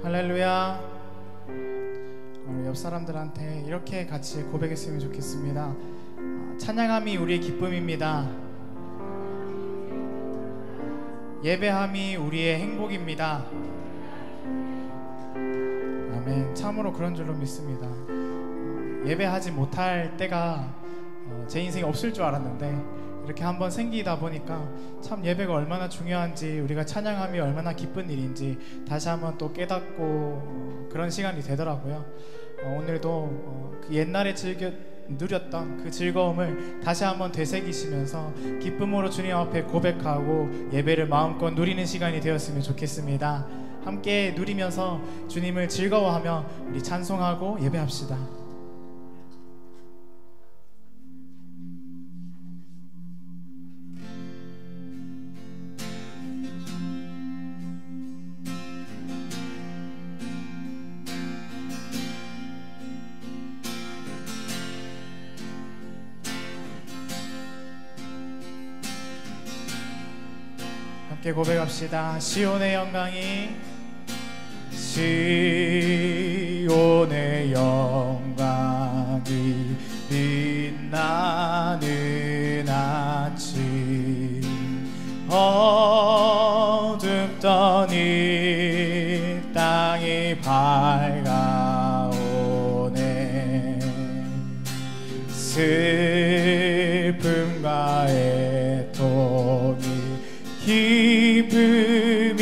할렐루야. 옆 사람들한테 이렇게 같이 고백했으면 좋겠습니다. 찬양함이 우리의 기쁨입니다. 예배함이 우리의 행복입니다. 아멘. 참으로 그런 줄로 믿습니다. 예배하지 못할 때가 제 인생에 없을 줄 알았는데 이렇게 한번 생기다 보니까 참 예배가 얼마나 중요한지, 우리가 찬양함이 얼마나 기쁜 일인지 다시 한번 또 깨닫고 그런 시간이 되더라고요. 오늘도 그 옛날에 누렸던 그 즐거움을 다시 한번 되새기시면서 기쁨으로 주님 앞에 고백하고 예배를 마음껏 누리는 시간이 되었으면 좋겠습니다. 함께 누리면서 주님을 즐거워하며 우리 찬송하고 예배합시다. 함께 고백합시다. 시온의 영광이, 시온의 영광이 빛나는 아침, 어둡던 이 땅이 밝아오네. 슬픔과 애통이 기쁨이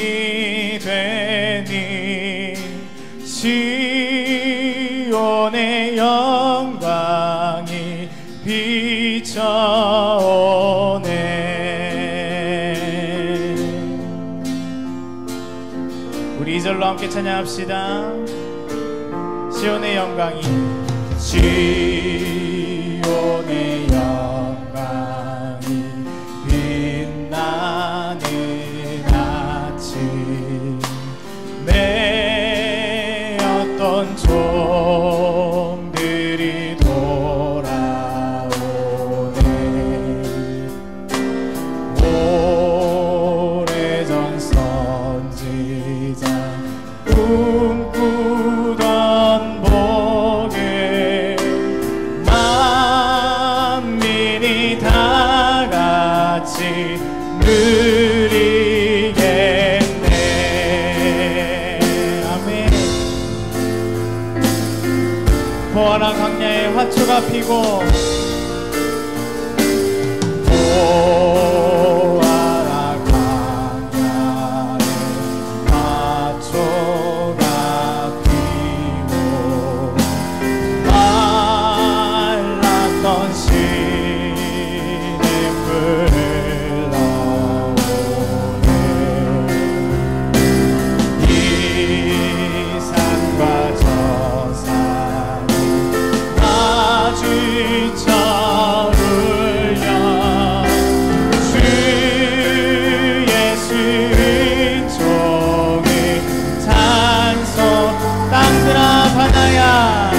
되니 시온의 영광이 비춰오네. 우리 2절로 함께 찬양합시다. 시온의 영광이, 시온의 영광이 빛나는 아침, 매였던 종들이 돌아오네. 오래전 선지자 꿈꾸던 복을 만민이 다 같이 누리겠네. 아멘. 보아라 광야에 화초가 피고, 보아라 광야에 화초가 피고, 말랐던 시냇 흘러오네. 이 산과 저 산이 마주쳐 울려 주 예수 은총의 찬송. 땅들아 바다야,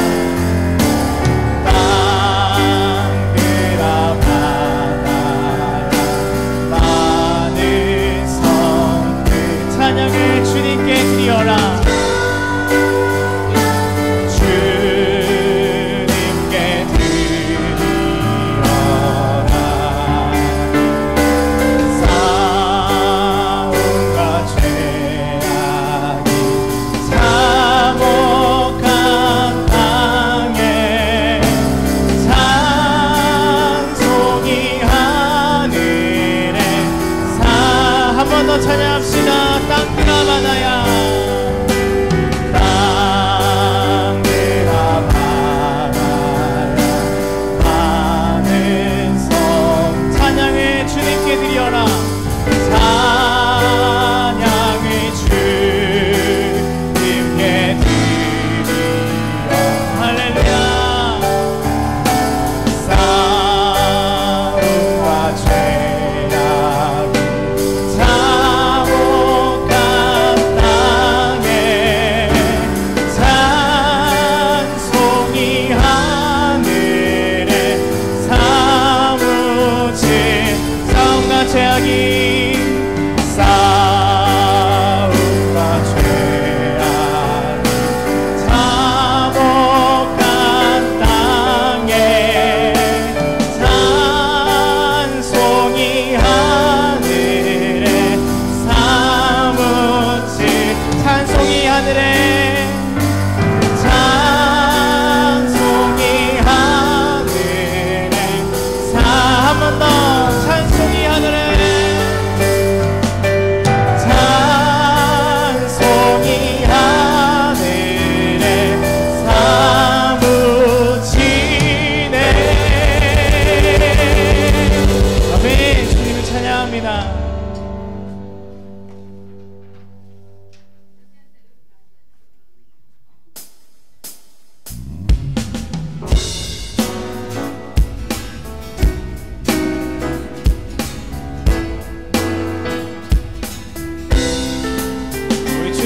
땅들아 바다야, 많은 성들 찬양을 주님께 드리어라. 주님께 드리어라. 싸움과 죄악이 사목한 땅에 찬송이 하늘에 한 번 더 찬양합시다. 땅들아 바다야, 땅들아 바다야, 많은 성 찬양을 주님께 드리어라. 찬양을 주님께 드리어. 할렐루야. 싸움과 죄악이 사목한 땅에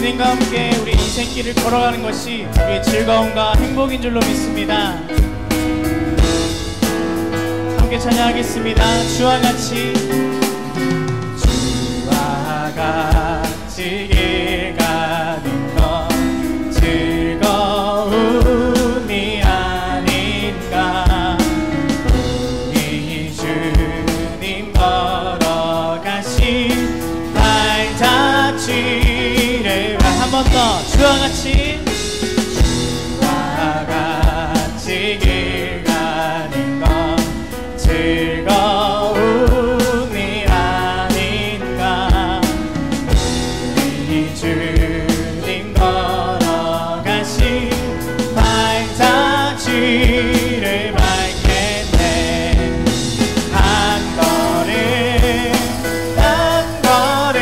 주님과 함께 우리 인생길을 걸어가는 것이 우리의 즐거움과 행복인 줄로 믿습니다. 함께 찬양하겠습니다. 주와 같이 주와 같이 길 가는 것 즐거움이 아닌가. 우리 주님 걸어가신 발자취를 한 번 더 주와 같이 주와 같이 길 가는 것 즐거움이 아닌가. 우리 주님 걸어가신 발자취를 밟겠네. 한 걸음 한 걸음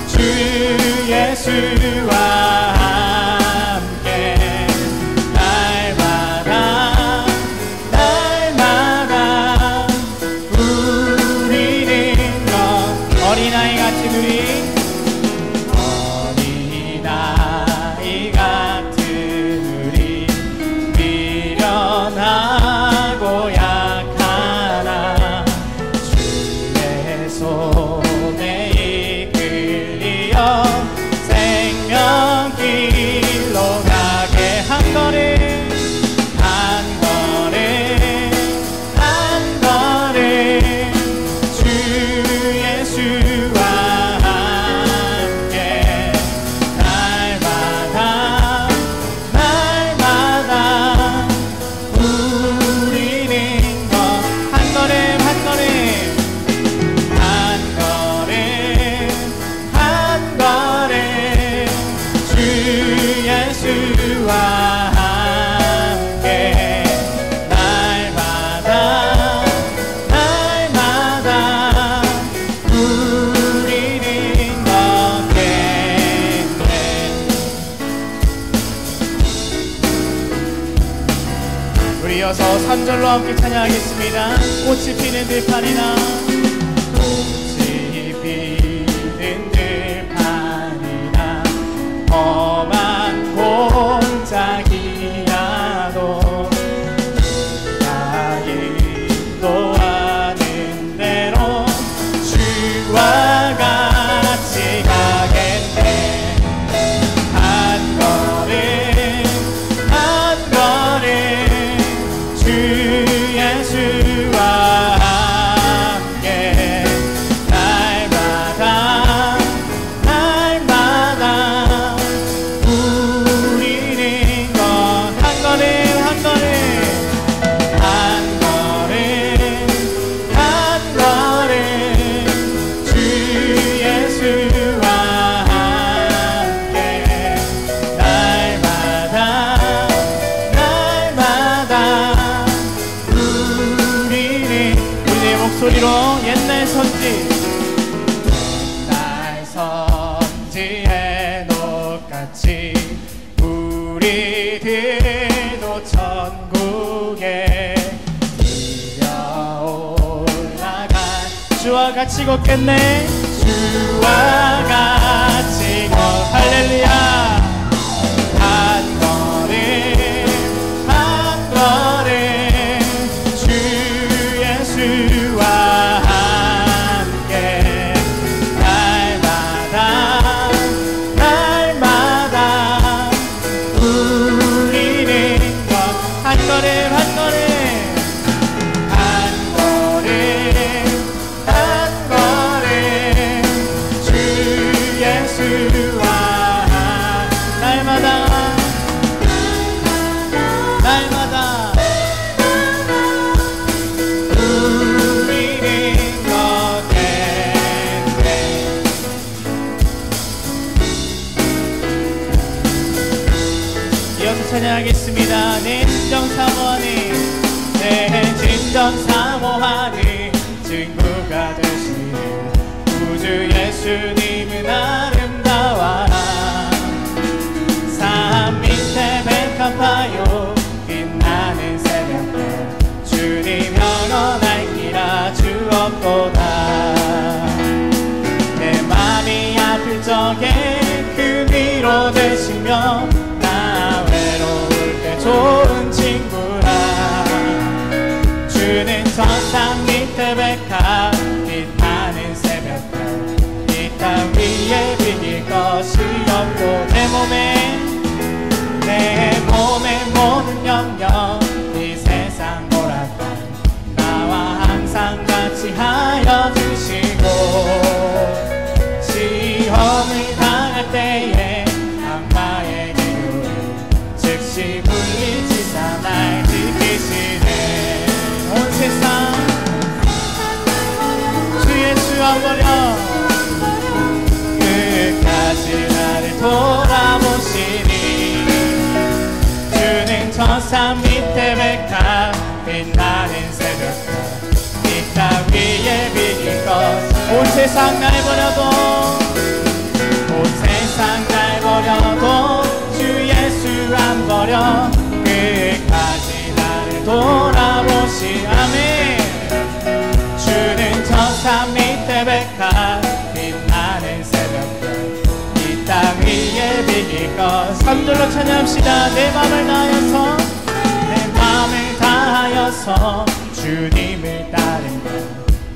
주 예수와 함께 날마다 날마다 우리는 것 어린아이 같은 우리 어린아이 같은 우리 미련하고 약하나 주의 손에 이끌리어 생명길로 가게. 한 걸음 한 걸음 한 걸음 주 예수와 함께 날마다 날마다 우리는 것 한 걸음 한 걸음 한 걸음 한 걸음 주 예수와 함께 날마다 날마다 우리는 걷겠네. 우리 이어서 3절로 함께 찬양하겠습니다. 꽃이 피는 들판이나 꽃이 피는 들판이나 험한 골짜기라도 나 인도하는 대로 주와 같이 가겠네. 한 걸음 한 걸음 주 예수와 함께 날마다 날마다 우리는 것 한 걸음 한 걸음 한 걸음 한 걸음 주 예수와 함께 날마다 날마다 우리는 우리의 목소리로 옛날 선지 옛날 선지의 녹같이 우리들도 천국에 밀려 올라간 주와 같이 걷겠네. 주와 같이 걷 할렐루야. 한 걸음 한 걸음 주 예수와 함께 날마다 날마다 우리는 것 한 걸음 한 걸음 한 걸음 한 걸음 주 예수와 날마다 날마다 우리는 걷겠네. 이어서 찬양하겠습니다. 내 진정 사모하니 내 진정 사모하니 친구가 되시는 구주 예수님은 아름다워라. 산 밑에 백합화요 빛나는 새벽별 주님 영원할기라 주옵도다. 내 맘이 아플 적에 그 곁 되시며 나 외로울 때 좋은 친구라. 주는 천상 밑에 백합 빛나는 새벽별 이 땅 위에 비길 것이 없고 내 몸에 모든 영역 이 세상 오락관 나와 항상 같이 하여 주시고 시험을 당할 때에 악마의 기류를 즉시 물리치사 날 지키시네. 온 세상 주 예수 안 버려 끝까지 나를 돌아보시니. 주는 천사 밑에 백합 빛나는 새벽별 이 땅 위에 비길 것. 온 세상 날 버려도 온 세상 날 버려도 주 예수 안 버려 끝까지 나를 돌아보시. 아멘. 주는 천사 밑에 백합 빛나는 새벽별 이 땅 위에 비길 것. 3절로 찬양합시다. 내 맘을 다하여서 내 맘을 다하여서 주님을 따르며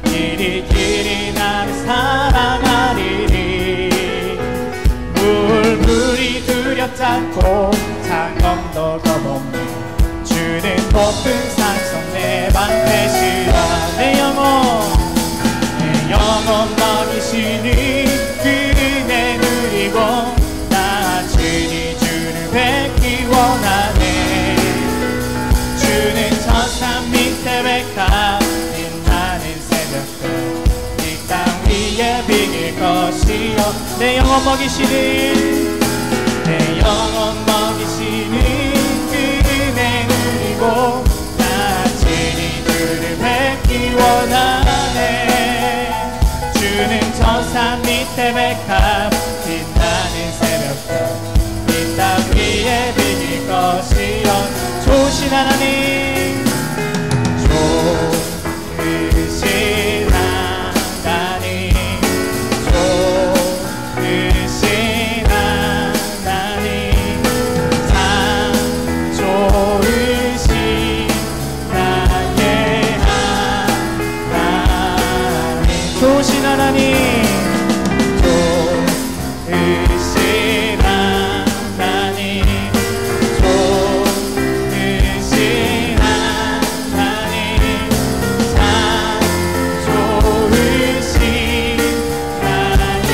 길이 나를 사랑하리리. 물이 두렵지 않고 장검도 겁없네. 주는 높은 산성 내 방패시라. 내 영혼 먹이시니 그 은혜 누리고 나중에 주를 뵙기 원하네. 주는 천사 밑에 백합 빛나는 새벽별 이 땅 위에 비길 것이요. 내 영혼 먹이시니 내 영혼 먹이시니 그 은혜 누리고 나중에 주를 뵙기 원하네. 주는 천사 밑에 백합 빛나는 새벽별 이 땅 위에 비길 것이요. 좋으신 하나님 좋으신 하나님 좋으신 하나님 참 좋으신 나의 하나님. 좋으신 하나님 좋으신 하나님 좋으신 하나님 참 좋으신 나의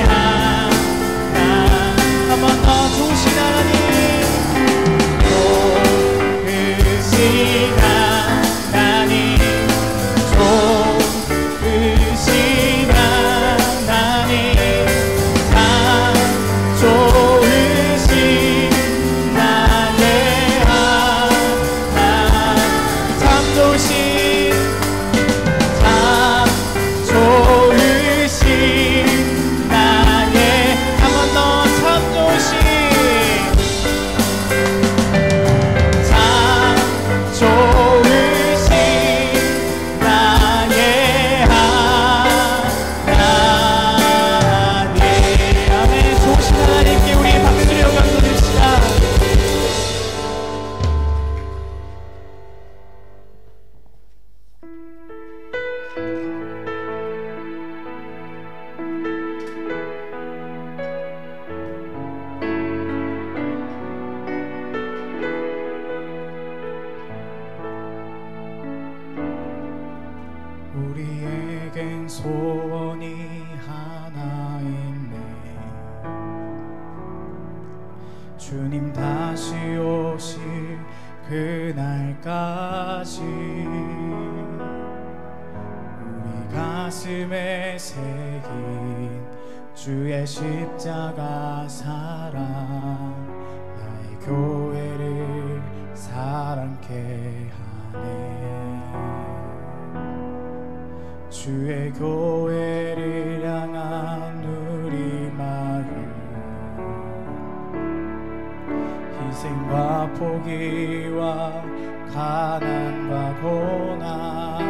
하나님. 한 번 더 좋으신 하나님 좋으신 하나님 좋으신 하나님 참 좋으신 나의 하나님. 참 좋으신 참 좋으신 나의. 한 번 더 참 좋으신 참 좋으신 나의 하나님. 아멘. 좋으신 하나님께 우리 박수를 영광 돌립시다. 우리에겐 소원이 하나 있네. 주님 다시 오실 그날까지 우리 가슴에 새긴 주의 십자가 사랑 나의 교회를 사랑케 하네. 주의 교회를 향한 우리 마음 희생과 포기와 가난과 고난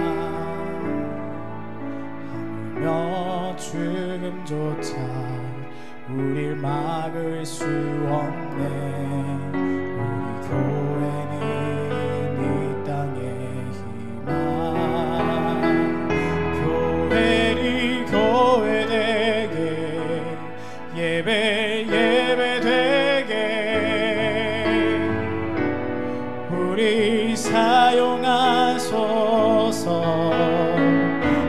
하물며 죽음조차 우릴 막을 수 없네. 우리 교회는 이 땅의 희망. 교회리 교회되게 예배 예배되게 우리 사용하소서.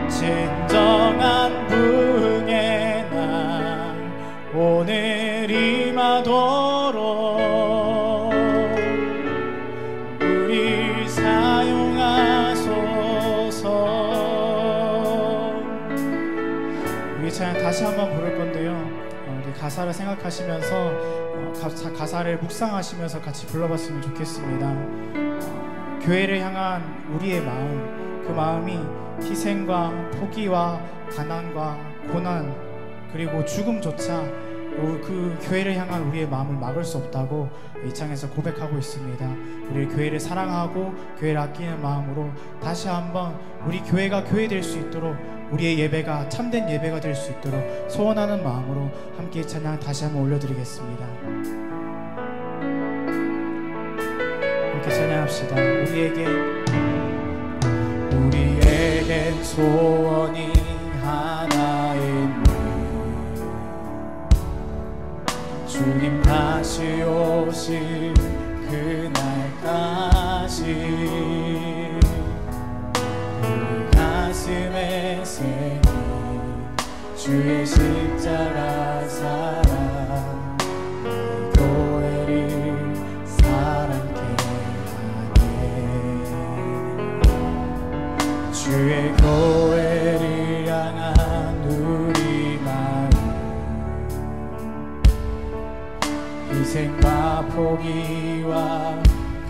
진정한 부흥의 날 오늘 임하도록 우리 사용하소서. 우리 찬양 다시 한번 부를 건데요, 우리 가사를 생각하시면서 가사를 묵상하시면서 같이 불러봤으면 좋겠습니다. 교회를 향한 우리의 마음, 그 마음이 희생과 포기와 가난과 고난 그리고 죽음조차 그 교회를 향한 우리의 마음을 막을 수 없다고 이 창에서 고백하고 있습니다. 우리 교회를 사랑하고 교회를 아끼는 마음으로 다시 한번 우리 교회가 교회 될 수 있도록, 우리의 예배가 참된 예배가 될 수 있도록 소원하는 마음으로 함께 이 찬양 다시 한번 올려드리겠습니다. 함께 찬양합시다. 우리에겐 소원이 하나이니 주님 다시 오실 그날까지 우리 가슴에 새긴 주의 십자가 사랑, 이 교회를 사랑케 하네. 주의 교회를 향한 우리 마음, 희생과 포기와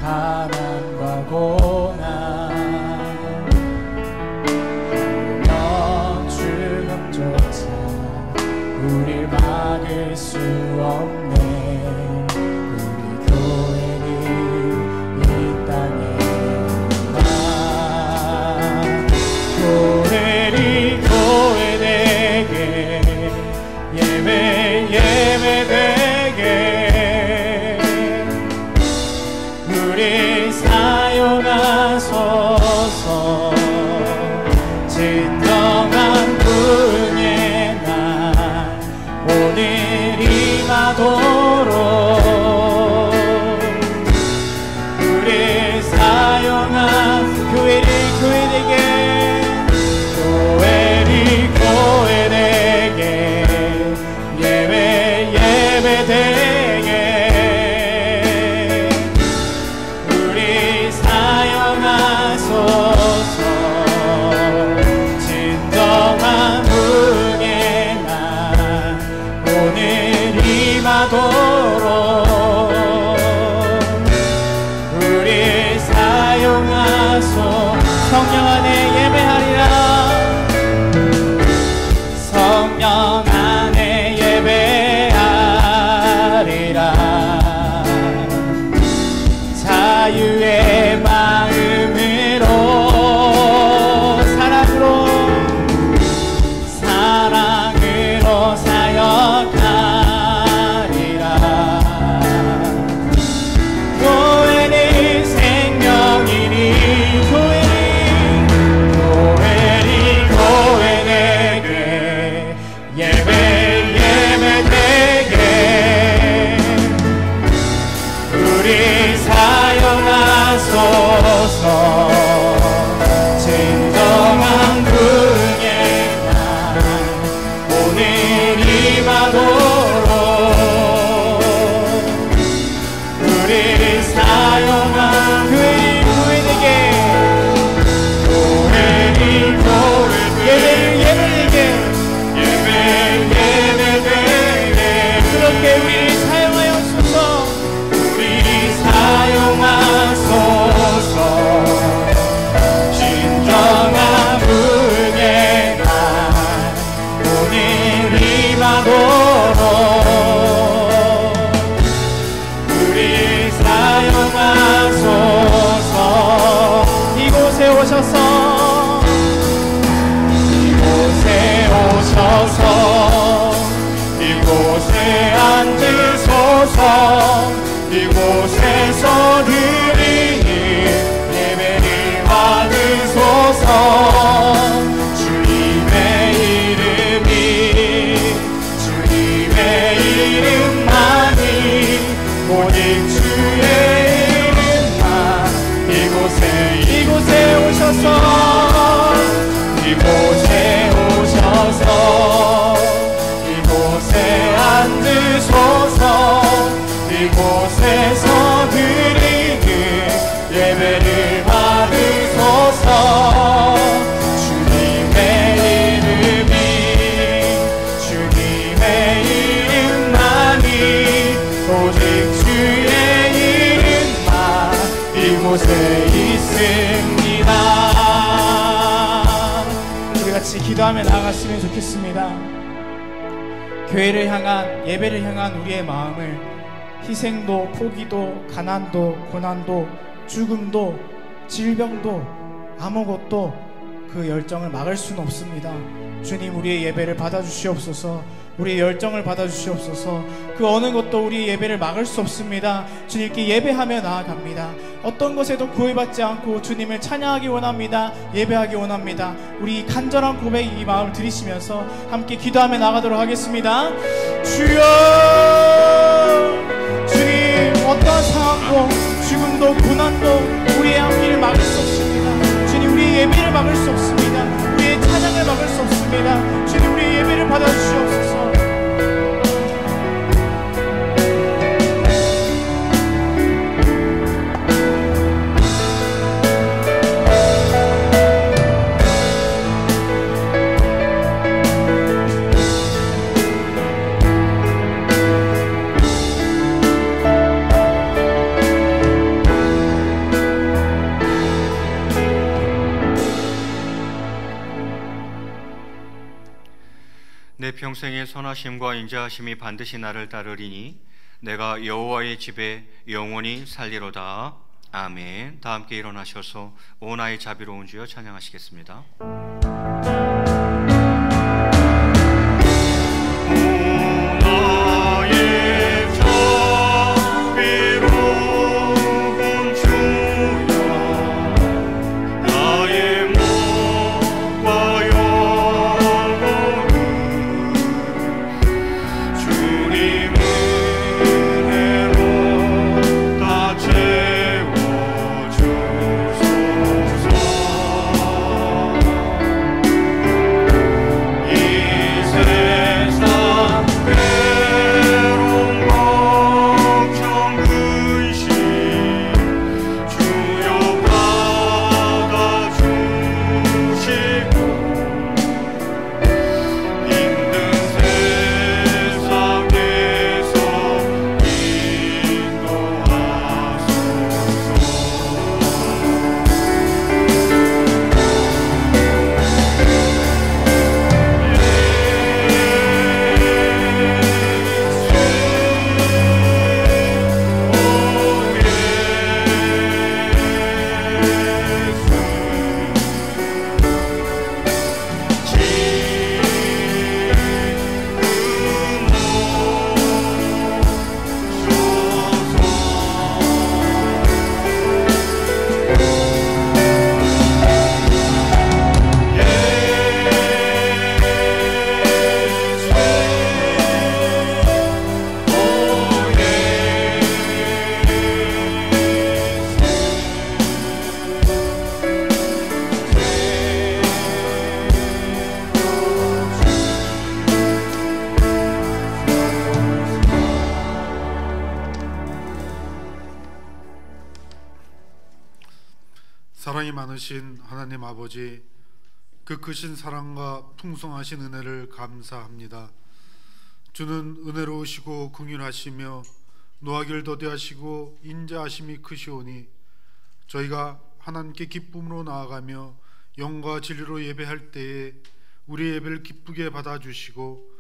가난과 고난, 하며 죽음조차 우릴 막을 수 없네. 우리 교회는 이 땅에 나 교회를 교회되게 예배 예배되게 우리 사용하소서. 진정한 부흥의 날 오늘 임하도록 우리 사용한 교회를 교회되게 교회를 교회되게 예배 예배되게 우리 사용하소서. 진정한 부흥의 날 오늘 임하도록 우리 사용하소서. 성령 안에 예배하리라. 성령 안에 예배하리라. 자유의 마음으로 사랑으로 사역하리라. 교회는 생명이니 교회는 교회되게 예배 예배되게 우리 사용하소서. 진정한 부흥의 날 오늘 임하도록 우리 사용한 교회되게 예배되게 그렇게 우리 사용하여소서. 우리 사용하소서. 진정한 부흥의 날 오늘 임하도록 우리 사용하소서. 이곳에 오셔서 이곳에 오직 주의 이름만 이곳에 오셔서 이곳에 앉으소서. 이곳에서 드리는 예배를 받으소서. 주님의 이름만이 오직 주의 이름만 이곳에 있습니다. 우리 같이 기도하며 나아갔으면 좋겠습니다. 교회를 향한, 예배를 향한 우리의 마음을 희생도, 포기도, 가난도, 고난도, 죽음도, 질병도, 아무것도 그 열정을 막을 수는 없습니다. 주님, 우리의 예배를 받아주시옵소서. 우리의 열정을 받아주시옵소서. 그 어느 것도 우리의 예배를 막을 수 없습니다. 주님께 예배하며 나아갑니다. 어떤 것에도 구애받지 않고 주님을 찬양하기 원합니다. 예배하기 원합니다. 우리 간절한 고백, 이 마음을 들이시면서 함께 기도하며 나가도록 하겠습니다. 주여, 주님, 어떠한 상황도, 죽음도, 고난도 우리의 앞길을 막을 수 없습니다. 주님, 우리의 예배를 막을 수 없습니다. 우리의 찬양을 막을 수 없습니다. 주님, 우리의 예배를 받아주시옵소서. 내 평생의 선하심과 인자하심이 반드시 나를 따르리니 내가 여호와의 집에 영원히 살리로다. 아멘. 다 함께 일어나셔서 오 나의 자비로운 주여 찬양하시겠습니다. 사랑이 많으신 하나님 아버지, 그 크신 사랑과 풍성하신 은혜를 감사합니다. 주는 은혜로우시고 긍휼하시며 노하기를 더디하시고 인자하심이 크시오니 저희가 하나님께 기쁨으로 나아가며 영과 진리로 예배할 때에 우리의 예배를 기쁘게 받아주시고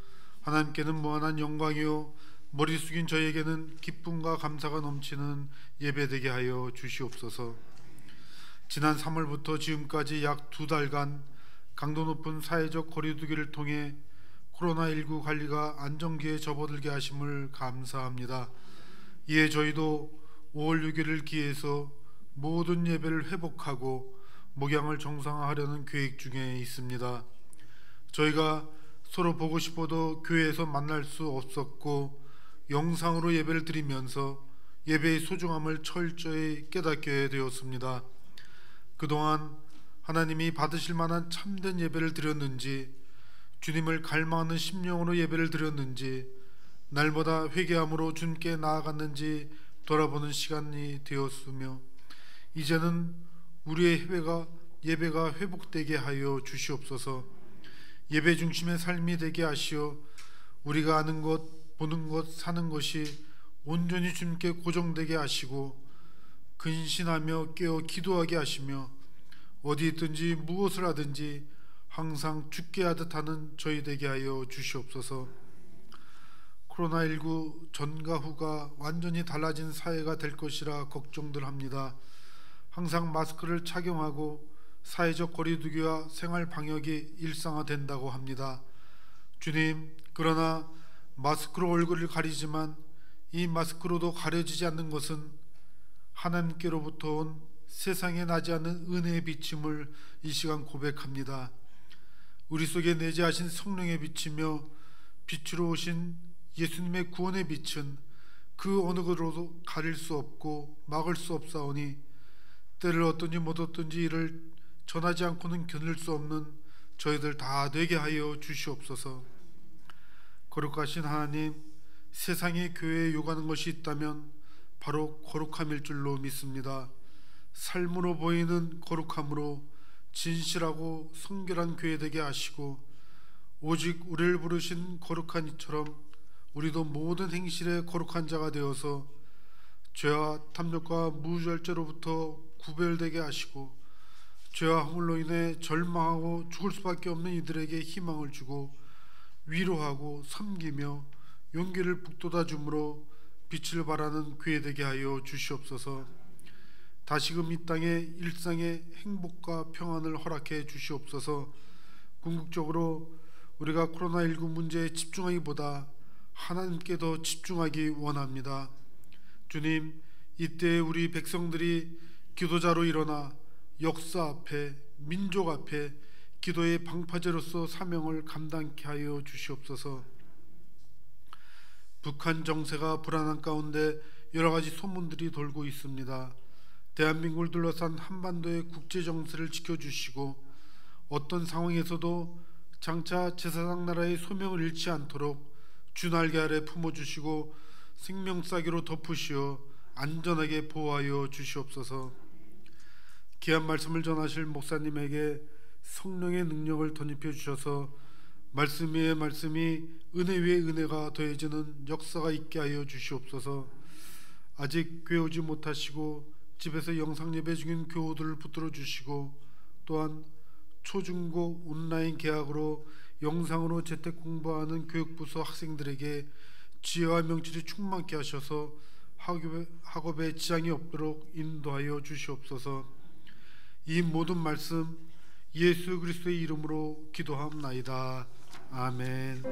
하나님께는 무한한 영광이요 머리 숙인 저희에게는 기쁨과 감사가 넘치는 예배되게 하여 주시옵소서. 지난 3월부터 지금까지 약 2달간 강도 높은 사회적 거리두기를 통해 코로나19 관리가 안정기에 접어들게 하심을 감사합니다. 이에 저희도 5월 6일을 기해서 모든 예배를 회복하고 목양을 정상화하려는 계획 중에 있습니다. 저희가 서로 보고 싶어도 교회에서 만날 수 없었고 영상으로 예배를 드리면서 예배의 소중함을 철저히 깨닫게 되었습니다. 그동안 하나님이 받으실 만한 참된 예배를 드렸는지, 주님을 갈망하는 심령으로 예배를 드렸는지, 날마다 회개함으로 주님께 나아갔는지 돌아보는 시간이 되었으며, 이제는 우리의 예배가 회복되게 하여 주시옵소서. 예배 중심의 삶이 되게 하시어 우리가 아는 것, 보는 것, 사는 것이 온전히 주님께 고정되게 하시고 근신하며 깨어 기도하게 하시며 어디 있든지 무엇을 하든지 항상 주께 하듯 하는 저희 되게 하여 주시옵소서. 코로나19 전과 후가 완전히 달라진 사회가 될 것이라 걱정들 합니다. 항상 마스크를 착용하고 사회적 거리두기와 생활 방역이 일상화된다고 합니다. 주님, 그러나 마스크로 얼굴을 가리지만 이 마스크로도 가려지지 않는 것은 하나님께로부터 온 세상에 나지 않는 은혜의 비침을 이 시간 고백합니다. 우리 속에 내재하신 성령의 빛이며 빛으로 오신 예수님의 구원의 빛은 그 어느 것으로도 가릴 수 없고 막을 수 없사오니 때를 어떤지 못 어떤지 이를 전하지 않고는 견딜 수 없는 저희들 다 되게 하여 주시옵소서. 거룩하신 하나님, 세상의 교회에 요구하는 것이 있다면 바로 거룩함일 줄로 믿습니다. 삶으로 보이는 거룩함으로 진실하고 성결한 교회 되게 하시고 오직 우리를 부르신 거룩한 이처럼 우리도 모든 행실에 거룩한 자가 되어서 죄와 탐욕과 무절제로부터 구별되게 하시고 죄와 허물로 인해 절망하고 죽을 수밖에 없는 이들에게 희망을 주고 위로하고 섬기며 용기를 북돋아 주므로 빛을 발하는 교회 되게 하여 주시옵소서. 다시금 이 땅의 일상의 행복과 평안을 허락해 주시옵소서. 궁극적으로 우리가 코로나19 문제에 집중하기보다 하나님께 더 집중하기 원합니다. 주님, 이때 우리 백성들이 기도자로 일어나 역사 앞에, 민족 앞에 기도의 방파제로서 사명을 감당케 하여 주시옵소서. 북한 정세가 불안한 가운데 여러 가지 소문들이 돌고 있습니다. 대한민국을 둘러싼 한반도의 국제 정세를 지켜주시고 어떤 상황에서도 장차 제사장 나라의 소명을 잃지 않도록 주날개 아래 품어주시고 생명싸기로 덮으시어 안전하게 보호하여 주시옵소서. 귀한 말씀을 전하실 목사님에게 성령의 능력을 덧입혀 주셔서 말씀 위에 말씀이 은혜 위에 은혜가 더해지는 역사가 있게 하여 주시옵소서. 아직 교회 오지 못하시고 집에서 영상 예배 중인 교우들을 붙들어 주시고 또한 초중고 온라인 개학으로 영상으로 재택 공부하는 교육부서 학생들에게 지혜와 명철이 충만케 하셔서 학업에 지장이 없도록 인도하여 주시옵소서. 이 모든 말씀 예수 그리스도의 이름으로 기도함나이다. 아멘.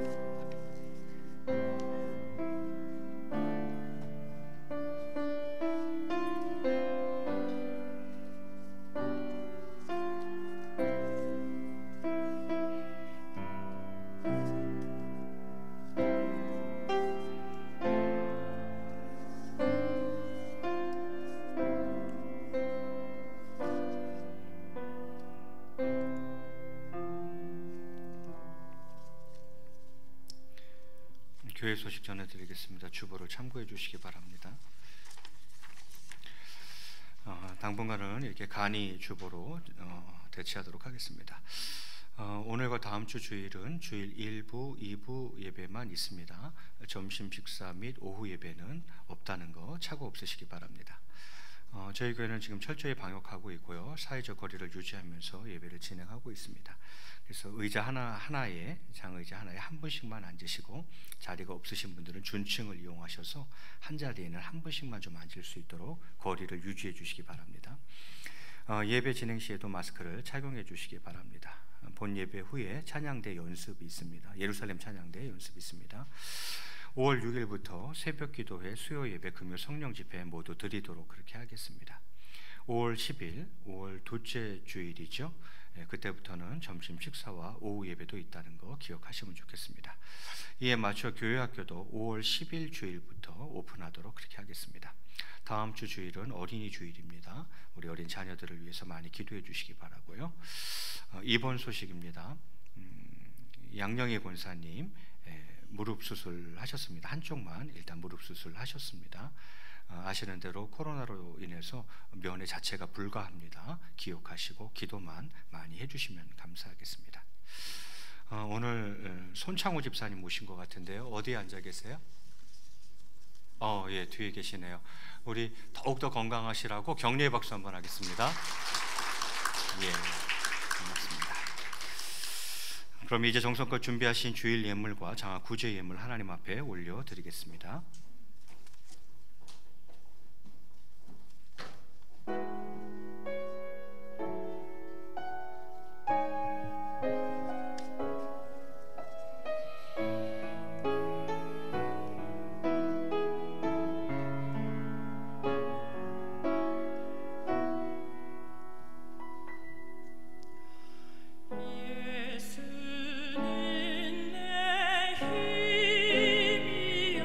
교회 소식 전해드리겠습니다. 주보를 참고해 주시기 바랍니다. 당분간은 이렇게 간이 주보로 대체하도록 하겠습니다. 오늘과 다음 주 주일은 주일 1부, 2부 예배만 있습니다. 점심 식사 및 오후 예배는 없다는 거 착오 없으시기 바랍니다. 저희 교회는 지금 철저히 방역하고 있고요. 사회적 거리를 유지하면서 예배를 진행하고 있습니다. 그래서 의자 하나에 장의자 하나에 한 분씩만 앉으시고 자리가 없으신 분들은 준층을 이용하셔서 한 자리에는 한 분씩만 좀 앉을 수 있도록 거리를 유지해 주시기 바랍니다. 예배 진행 시에도 마스크를 착용해 주시기 바랍니다. 본 예배 후에 찬양대 연습이 있습니다. 예루살렘 찬양대 연습이 있습니다. 5월 6일부터 새벽 기도회, 수요 예배, 금요 성령 집회 모두 드리도록 그렇게 하겠습니다. 5월 10일, 5월 둘째 주일이죠. 그때부터는 점심 식사와 오후 예배도 있다는 거 기억하시면 좋겠습니다. 이에 맞춰 교회학교도 5월 10일 주일부터 오픈하도록 그렇게 하겠습니다. 다음 주 주일은 어린이 주일입니다. 우리 어린 자녀들을 위해서 많이 기도해 주시기 바라고요. 이번 소식입니다. 양영희 권사님 무릎 수술하셨습니다. 한쪽만 일단 무릎 수술하셨습니다. 아시는 대로 코로나로 인해서 면회 자체가 불가합니다. 기억하시고 기도만 많이 해주시면 감사하겠습니다. 오늘 손창호 집사님 모신 것 같은데요. 어디에 앉아 계세요? 예, 뒤에 계시네요. 우리 더욱더 건강하시라고 격려의 박수 한번 하겠습니다. 예, 고맙습니다. 그럼 이제 정성껏 준비하신 주일 예물과 장화 구제 예물 하나님 앞에 올려드리겠습니다. 예수는 내 힘이요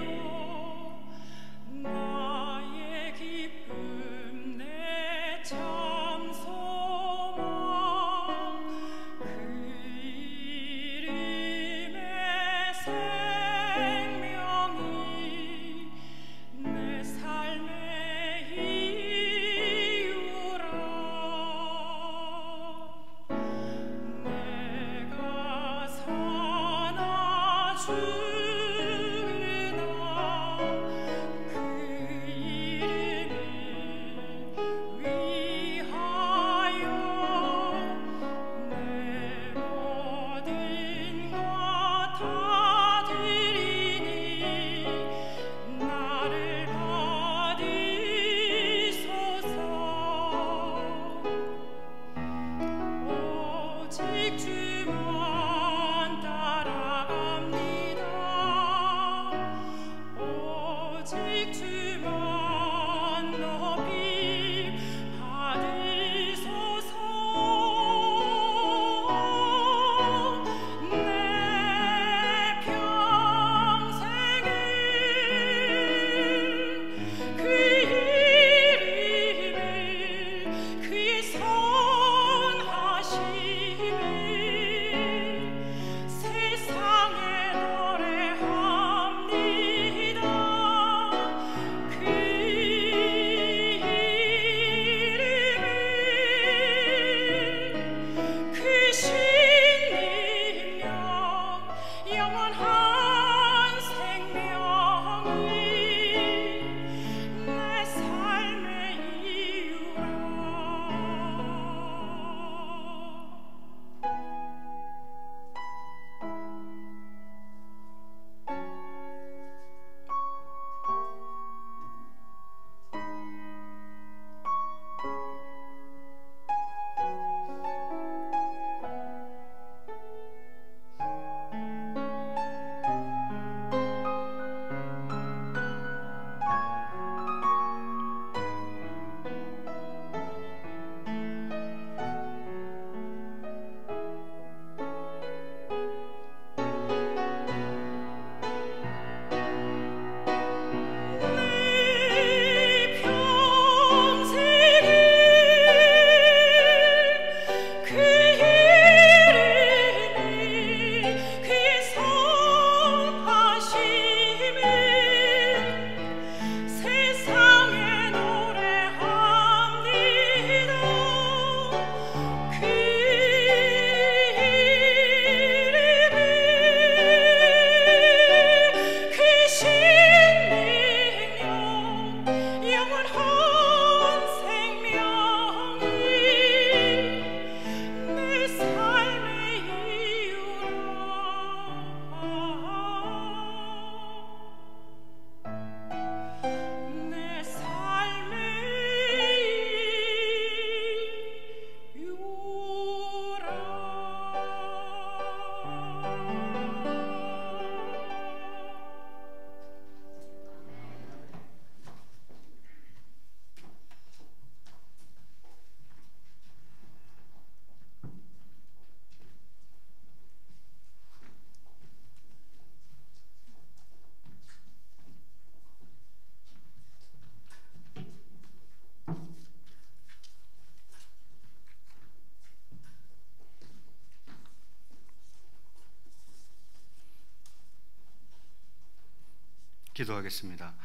기도하겠습니다.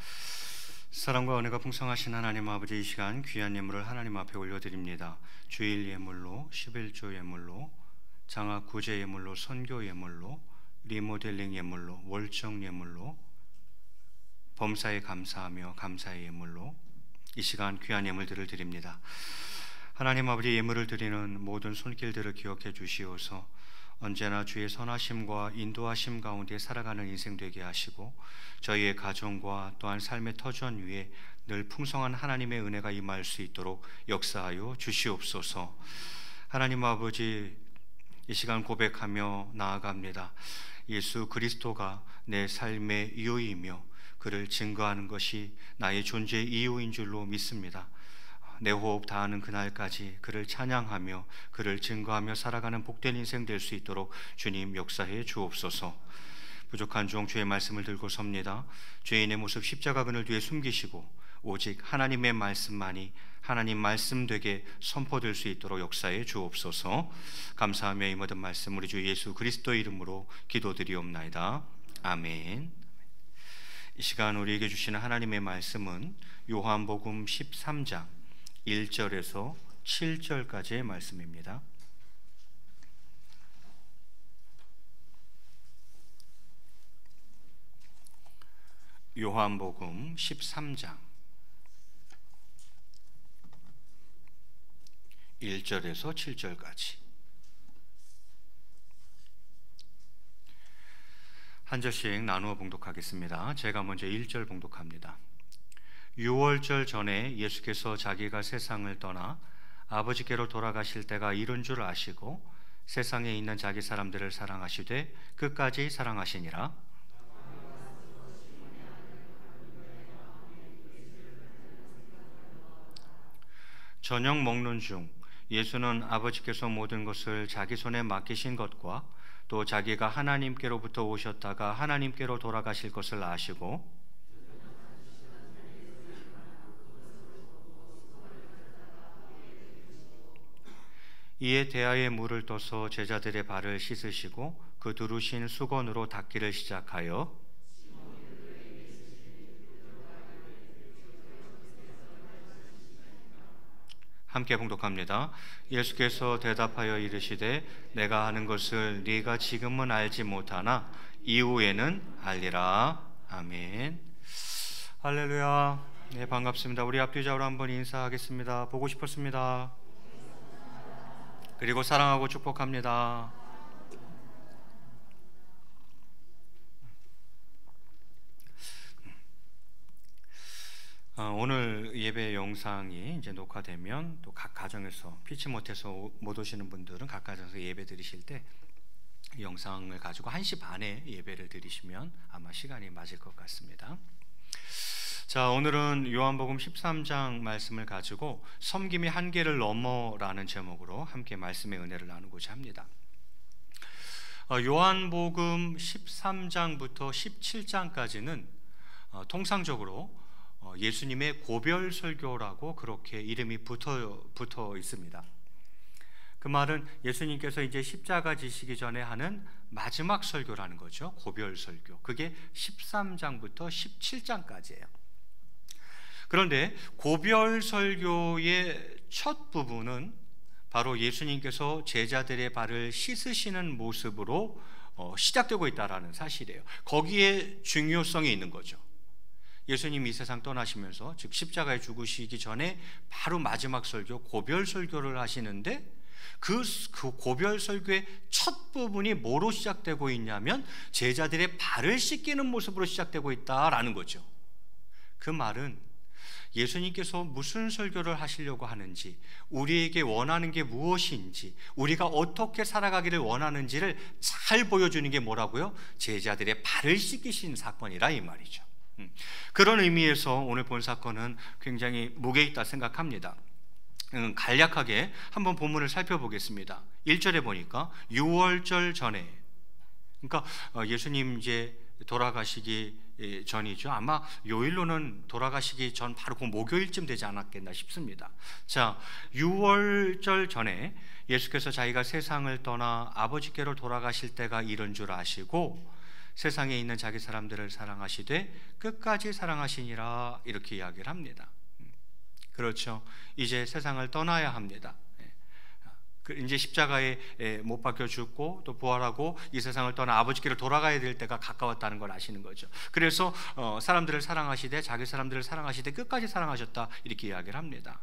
사랑과 은혜가 풍성하신 하나님 아버지, 이 시간 귀한 예물을 하나님 앞에 올려드립니다. 주일 예물로, 11조 예물로, 장학 구제 예물로, 선교 예물로, 리모델링 예물로, 월정 예물로, 범사에 감사하며 감사의 예물로 이 시간 귀한 예물들을 드립니다. 하나님 아버지, 예물을 드리는 모든 손길들을 기억해 주시옵소서. 언제나 주의 선하심과 인도하심 가운데 살아가는 인생 되게 하시고, 저희의 가정과 또한 삶의 터전 위에 늘 풍성한 하나님의 은혜가 임할 수 있도록 역사하여 주시옵소서. 하나님 아버지, 이 시간 고백하며 나아갑니다. 예수 그리스도가 내 삶의 이유이며 그를 증거하는 것이 나의 존재의 이유인 줄로 믿습니다. 내 호흡 다하는 그날까지 그를 찬양하며 그를 증거하며 살아가는 복된 인생 될 수 있도록 주님 역사해 주옵소서. 부족한 종 주의 말씀을 들고 섭니다. 죄인의 모습 십자가 그늘 뒤에 숨기시고 오직 하나님의 말씀만이 하나님 말씀 되게 선포될 수 있도록 역사해 주옵소서. 감사하며 이 모든 말씀 우리 주 예수 그리스도의 이름으로 기도드리옵나이다. 아멘. 이 시간 우리에게 주시는 하나님의 말씀은 요한복음 13장 1절에서 7절까지의 말씀입니다. 요한복음 13장 1절에서 7절까지 한 절씩 나누어 봉독하겠습니다. 제가 먼저 1절 봉독합니다. 유월절 전에 예수께서 자기가 세상을 떠나 아버지께로 돌아가실 때가 이른 줄 아시고 세상에 있는 자기 사람들을 사랑하시되 끝까지 사랑하시니라. 저녁 먹는 중 예수는 아버지께서 모든 것을 자기 손에 맡기신 것과 또 자기가 하나님께로부터 오셨다가 하나님께로 돌아가실 것을 아시고 이에 대하에 물을 떠서 제자들의 발을 씻으시고 그 두르신 수건으로 닦기를 시작하여 함께 봉독합니다. 예수께서 대답하여 이르시되 내가 하는 것을 네가 지금은 알지 못하나 이후에는 알리라. 아멘. 할렐루야. 네, 반갑습니다. 우리 앞뒤자로 한번 인사하겠습니다. 보고 싶었습니다. 그리고 사랑하고 축복합니다. 오늘 예배 영상이 이제 녹화되면 또 각 가정에서 피치 못해서 못 오시는 분들은 각 가정에서 예배 드리실 때 영상을 가지고 1시 반에 예배를 드리시면 아마 시간이 맞을 것 같습니다. 자, 오늘은 요한복음 13장 말씀을 가지고 섬김의 한계를 넘어라는 제목으로 함께 말씀의 은혜를 나누고자 합니다. 요한복음 13장부터 17장까지는 통상적으로 예수님의 고별 설교라고 그렇게 이름이 붙어 있습니다. 그 말은 예수님께서 이제 십자가 지시기 전에 하는 마지막 설교라는 거죠. 고별 설교. 그게 13장부터 17장까지예요. 그런데 고별 설교의 첫 부분은 바로 예수님께서 제자들의 발을 씻으시는 모습으로 시작되고 있다는 사실이에요. 거기에 중요성이 있는 거죠. 예수님이 이 세상 떠나시면서, 즉 십자가에 죽으시기 전에 바로 마지막 설교, 고별 설교를 하시는데 그 고별 설교의 첫 부분이 뭐로 시작되고 있냐면 제자들의 발을 씻기는 모습으로 시작되고 있다라는 거죠. 그 말은 예수님께서 무슨 설교를 하시려고 하는지, 우리에게 원하는 게 무엇인지, 우리가 어떻게 살아가기를 원하는지를 잘 보여주는 게 뭐라고요? 제자들의 발을 씻기신 사건이라 이 말이죠. 그런 의미에서 오늘 본 사건은 굉장히 무게 있다 생각합니다. 간략하게 한번 본문을 살펴보겠습니다. 1절에 보니까 유월절 전에, 그러니까 예수님 이제 돌아가시기 전이죠. 아마 요일로는 돌아가시기 전 바로 그 목요일쯤 되지 않았겠나 싶습니다. 자, 유월절 전에 예수께서 자기가 세상을 떠나 아버지께로 돌아가실 때가 이른 줄 아시고 세상에 있는 자기 사람들을 사랑하시되 끝까지 사랑하시니라 이렇게 이야기를 합니다. 그렇죠. 이제 세상을 떠나야 합니다. 이제 십자가에 못 박혀 죽고 또 부활하고 이 세상을 떠나 아버지께로 돌아가야 될 때가 가까웠다는 걸 아시는 거죠. 그래서 사람들을 사랑하시되 자기 사람들을 사랑하시되 끝까지 사랑하셨다 이렇게 이야기를 합니다.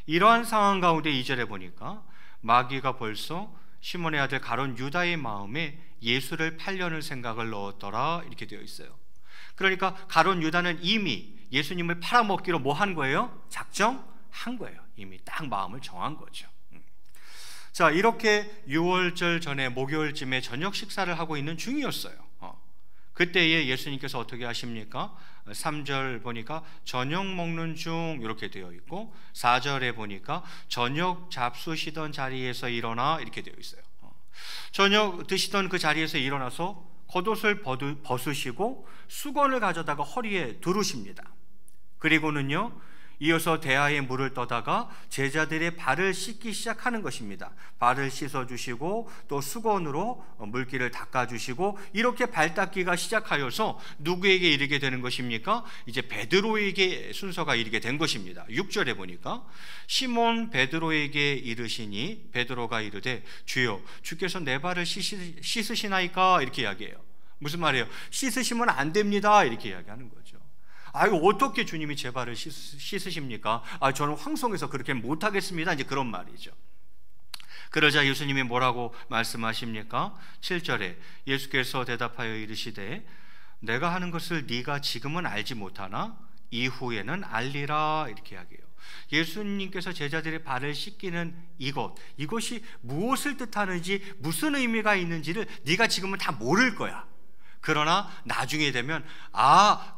이러한 상황 가운데 2절에 보니까 마귀가 벌써 시몬의 아들 가룟 유다의 마음에 예수를 팔려는 생각을 넣었더라 이렇게 되어 있어요. 그러니까 가룟 유다는 이미 예수님을 팔아먹기로 뭐 한 거예요? 작정한 거예요. 이미 딱 마음을 정한 거죠. 자, 이렇게 6월절 전에 목요일쯤에 저녁 식사를 하고 있는 중이었어요. 그때에 예수님께서 어떻게 하십니까? 3절 보니까 저녁 먹는 중 이렇게 되어 있고 4절에 보니까 저녁 잡수시던 자리에서 일어나 이렇게 되어 있어요. 저녁 드시던 그 자리에서 일어나서 겉옷을 벗으시고 수건을 가져다가 허리에 두르십니다. 그리고는요 이어서 대야에 물을 떠다가 제자들의 발을 씻기 시작하는 것입니다. 발을 씻어주시고 또 수건으로 물기를 닦아주시고 이렇게 발 닦기가 시작하여서 누구에게 이르게 되는 것입니까? 이제 베드로에게 순서가 이르게 된 것입니다. 6절에 보니까 시몬 베드로에게 이르시니 베드로가 이르되 주여 주께서 내 발을 씻으시나이까 이렇게 이야기해요. 무슨 말이에요? 씻으시면 안 됩니다 이렇게 이야기하는 거죠. 아이고 어떻게 주님이 제 발을 씻으십니까? 저는 황송해서 그렇게 못하겠습니다 이제 그런 말이죠. 그러자 예수님이 뭐라고 말씀하십니까? 7절에 예수께서 대답하여 이르시되 내가 하는 것을 네가 지금은 알지 못하나 이후에는 알리라 이렇게 이야기해요. 예수님께서 제자들의 발을 씻기는 이것이 무엇을 뜻하는지 무슨 의미가 있는지를 네가 지금은 다 모를 거야. 그러나 나중에 되면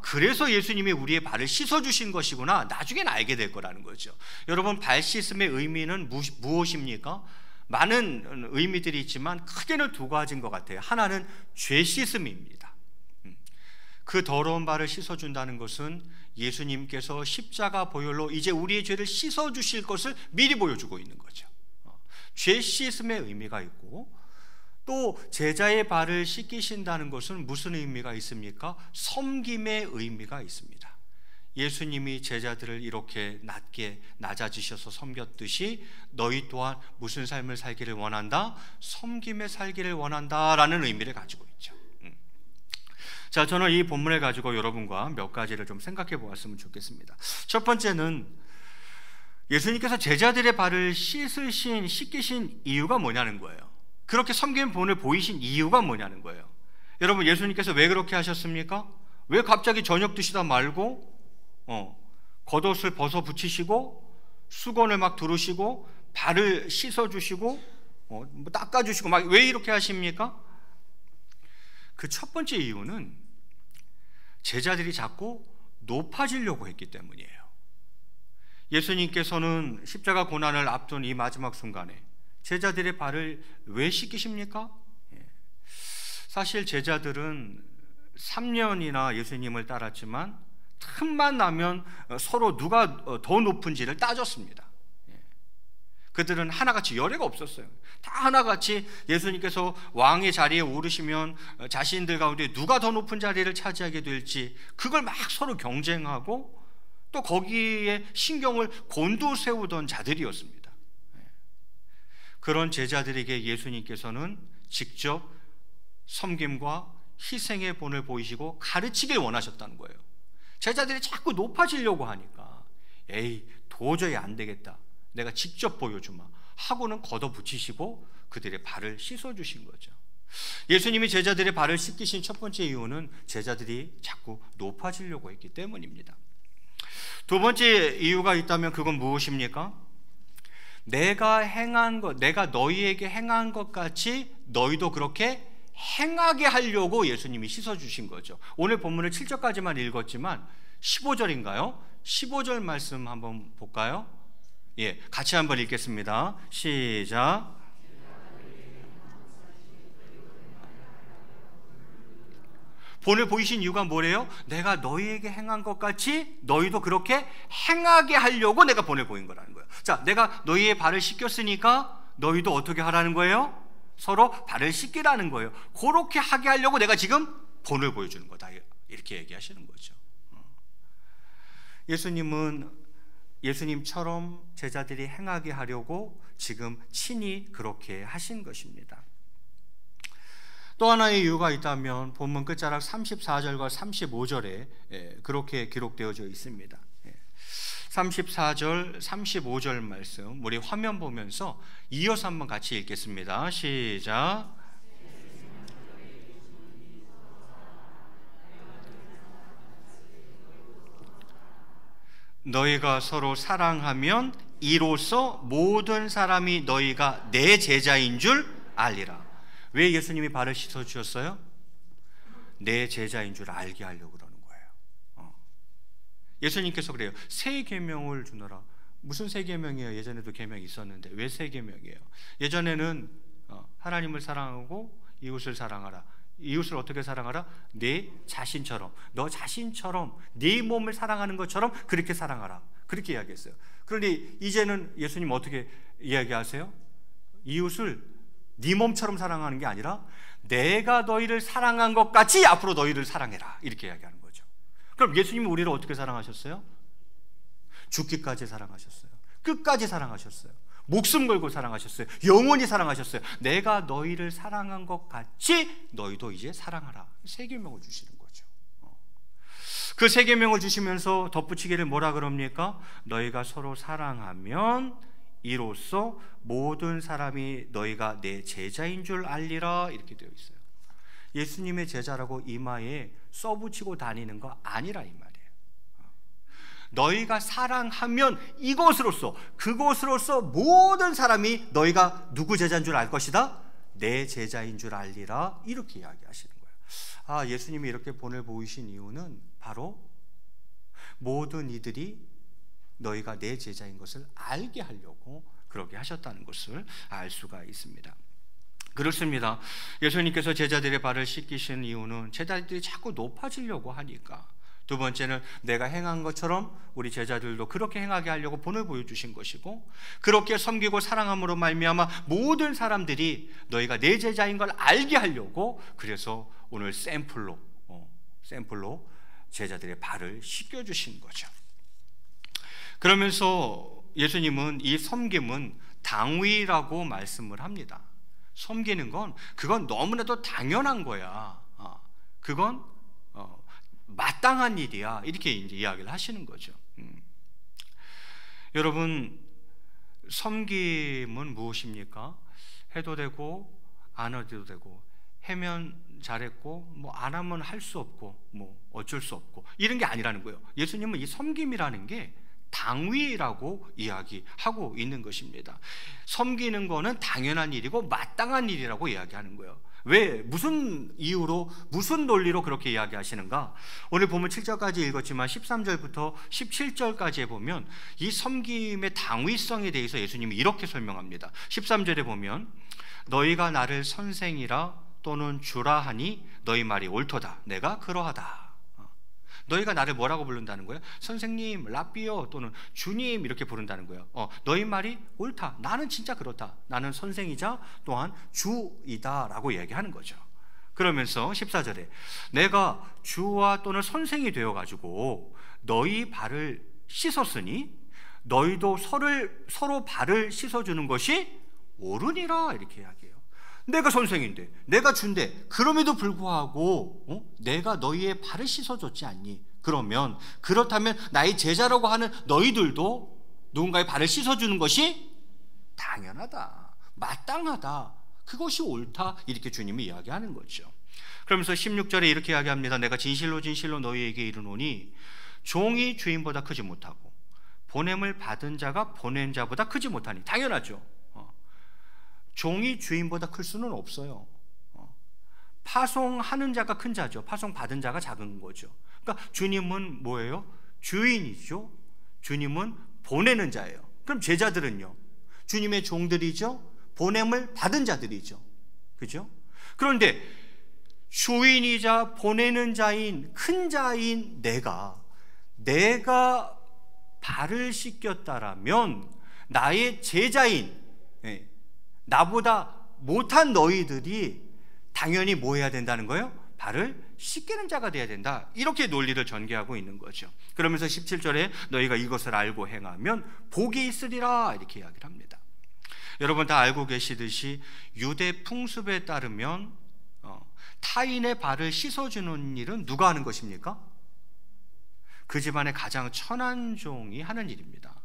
그래서 예수님이 우리의 발을 씻어주신 것이구나 나중에는 알게 될 거라는 거죠. 여러분 발 씻음의 의미는 무엇입니까? 많은 의미들이 있지만 크게는 두 가지인 것 같아요. 하나는 죄 씻음입니다. 그 더러운 발을 씻어준다는 것은 예수님께서 십자가 보혈로 이제 우리의 죄를 씻어주실 것을 미리 보여주고 있는 거죠. 죄 씻음의 의미가 있고 또 제자의 발을 씻기신다는 것은 무슨 의미가 있습니까? 섬김의 의미가 있습니다. 예수님이 제자들을 이렇게 낮아지셔서 섬겼듯이 너희 또한 무슨 삶을 살기를 원한다? 섬김의 살기를 원한다라는 의미를 가지고 있죠. 자, 저는 이 본문을 가지고 여러분과 몇 가지를 좀 생각해 보았으면 좋겠습니다. 첫 번째는 예수님께서 제자들의 발을 씻기신 이유가 뭐냐는 거예요. 그렇게 섬기는 본을 보이신 이유가 뭐냐는 거예요. 여러분 예수님께서 왜 그렇게 하셨습니까? 왜 갑자기 저녁 드시다 말고 겉옷을 벗어 붙이시고 수건을 막 두르시고 발을 씻어주시고 닦아주시고 막 왜 이렇게 하십니까? 그 첫 번째 이유는 제자들이 자꾸 높아지려고 했기 때문이에요. 예수님께서는 십자가 고난을 앞둔 이 마지막 순간에 제자들의 발을 왜 씻기십니까? 사실 제자들은 3년이나 예수님을 따랐지만 틈만 나면 서로 누가 더 높은지를 따졌습니다. 그들은 하나같이 열애가 없었어요. 다 하나같이 예수님께서 왕의 자리에 오르시면 자신들 가운데 누가 더 높은 자리를 차지하게 될지 그걸 막 서로 경쟁하고 또 거기에 신경을 곤두세우던 자들이었습니다. 그런 제자들에게 예수님께서는 직접 섬김과 희생의 본을 보이시고 가르치길 원하셨다는 거예요. 제자들이 자꾸 높아지려고 하니까 도저히 안 되겠다, 내가 직접 보여주마 하고는 걷어붙이시고 그들의 발을 씻어주신 거죠. 예수님이 제자들의 발을 씻기신 첫 번째 이유는 제자들이 자꾸 높아지려고 했기 때문입니다. 두 번째 이유가 있다면 그건 무엇입니까? 내가 너희에게 행한 것 같이 너희도 그렇게 행하게 하려고 예수님이 씻어주신 거죠. 오늘 본문을 7절까지만 읽었지만 15절인가요? 15절 말씀 한번 볼까요? 같이 한번 읽겠습니다. 시작. 본을 보이신 이유가 뭐래요? 내가 너희에게 행한 것 같이 너희도 그렇게 행하게 하려고 내가 본을 보인 거라는 거예요. 자, 내가 너희의 발을 씻겼으니까 너희도 어떻게 하라는 거예요? 서로 발을 씻기라는 거예요. 그렇게 하게 하려고 내가 지금 본을 보여주는 거다, 이렇게 얘기하시는 거죠. 예수님은 예수님처럼 제자들이 행하게 하려고 지금 친히 그렇게 하신 것입니다. 또 하나의 이유가 있다면 본문 끝자락 34절과 35절에 그렇게 기록되어져 있습니다. 34절, 35절 말씀 우리 화면 보면서 이어서 한번 같이 읽겠습니다. 시작. 너희가 서로 사랑하면 이로써 모든 사람이 너희가 내 제자인 줄 알리라. 왜 예수님이 발을 씻어주셨어요? 내 제자인 줄 알게 하려고 그러는 거예요. 예수님께서 그래요. 새 계명을 주노라. 무슨 새 계명이에요? 예전에도 계명이 있었는데 왜 새 계명이에요? 예전에는 하나님을 사랑하고 이웃을 사랑하라. 이웃을 어떻게 사랑하라? 내 자신처럼, 너 자신처럼 네 몸을 사랑하는 것처럼 그렇게 사랑하라, 그렇게 이야기했어요. 그런데 이제는 예수님 어떻게 이야기하세요? 이웃을 네 몸처럼 사랑하는 게 아니라 내가 너희를 사랑한 것 같이 앞으로 너희를 사랑해라, 이렇게 이야기하는 거죠. 그럼 예수님은 우리를 어떻게 사랑하셨어요? 죽기까지 사랑하셨어요. 끝까지 사랑하셨어요. 목숨 걸고 사랑하셨어요. 영원히 사랑하셨어요. 내가 너희를 사랑한 것 같이 너희도 이제 사랑하라, 새 계명을 주시는 거죠. 그 새 계명을 주시면서 덧붙이기를 뭐라 그럽니까? 너희가 서로 사랑하면 이로써 모든 사람이 너희가 내 제자인 줄 알리라, 이렇게 되어 있어요. 예수님의 제자라고 이마에 써붙이고 다니는 거 아니라 이 말이에요. 너희가 사랑하면 이것으로써, 그것으로써 모든 사람이 너희가 누구 제자인 줄 알 것이다? 내 제자인 줄 알리라, 이렇게 이야기하시는 거예요. 예수님이 이렇게 본을 보이신 이유는 바로 모든 이들이 너희가 내 제자인 것을 알게 하려고 그렇게 하셨다는 것을 알 수가 있습니다. 그렇습니다. 예수님께서 제자들의 발을 씻기신 이유는 제자들이 자꾸 높아지려고 하니까, 두 번째는 내가 행한 것처럼 우리 제자들도 그렇게 행하게 하려고 본을 보여주신 것이고, 그렇게 섬기고 사랑함으로 말미암아 모든 사람들이 너희가 내 제자인 걸 알게 하려고, 그래서 오늘 샘플로 제자들의 발을 씻겨주신 거죠. 그러면서 예수님은 이 섬김은 당위라고 말씀을 합니다. 섬기는 건 그건 너무나도 당연한 거야. 그건 마땅한 일이야, 이렇게 이제 이야기를 하시는 거죠. 여러분, 섬김은 무엇입니까? 해도 되고 안 해도 되고, 하면 잘했고 뭐 안 하면 할 수 없고 뭐 어쩔 수 없고, 이런 게 아니라는 거예요. 예수님은 이 섬김이라는 게 당위라고 이야기하고 있는 것입니다. 섬기는 거는 당연한 일이고 마땅한 일이라고 이야기하는 거예요. 왜? 무슨 이유로, 무슨 논리로 그렇게 이야기하시는가? 오늘 보면 7절까지 읽었지만 13절부터 17절까지에 보면 이 섬김의 당위성에 대해서 예수님이 이렇게 설명합니다. 13절에 보면 너희가 나를 선생이라 또는 주라 하니 너희 말이 옳도다. 내가 그러하다. 너희가 나를 뭐라고 부른다는 거예요? 선생님, 라비오 또는 주님, 이렇게 부른다는 거예요. 너희 말이 옳다. 나는 진짜 그렇다. 나는 선생이자 또한 주이다 라고 얘기하는 거죠. 그러면서 14절에 내가 주와 또는 선생이 되어가지고 너희 발을 씻었으니 너희도 서로 발을 씻어주는 것이 옳으니라, 이렇게 이야기해요. 내가 선생인데, 내가 주인데, 그럼에도 불구하고 내가 너희의 발을 씻어줬지 않니? 그렇다면 나의 제자라고 하는 너희들도 누군가의 발을 씻어주는 것이 당연하다, 마땅하다, 그것이 옳다, 이렇게 주님이 이야기하는 거죠. 그러면서 16절에 이렇게 이야기합니다. 내가 진실로 진실로 너희에게 이르노니 종이 주인보다 크지 못하고 보냄을 받은 자가 보낸 자보다 크지 못하니. 당연하죠. 종이 주인보다 클 수는 없어요. 파송하는 자가 큰 자죠. 파송 받은 자가 작은 거죠. 그러니까 주님은 뭐예요? 주인이죠. 주님은 보내는 자예요. 그럼 제자들은요? 주님의 종들이죠. 보냄을 받은 자들이죠. 그죠? 그런데 주인이자 보내는 자인, 큰 자인 내가 발을 씻겼다라면 나의 제자인, 나보다 못한 너희들이 당연히 뭐 해야 된다는 거예요? 발을 씻기는 자가 돼야 된다. 이렇게 논리를 전개하고 있는 거죠. 그러면서 17절에 너희가 이것을 알고 행하면 복이 있으리라 이렇게 이야기를 합니다. 여러분 다 알고 계시듯이 유대 풍습에 따르면 타인의 발을 씻어주는 일은 누가 하는 것입니까? 그 집안의 가장 천한 종이 하는 일입니다.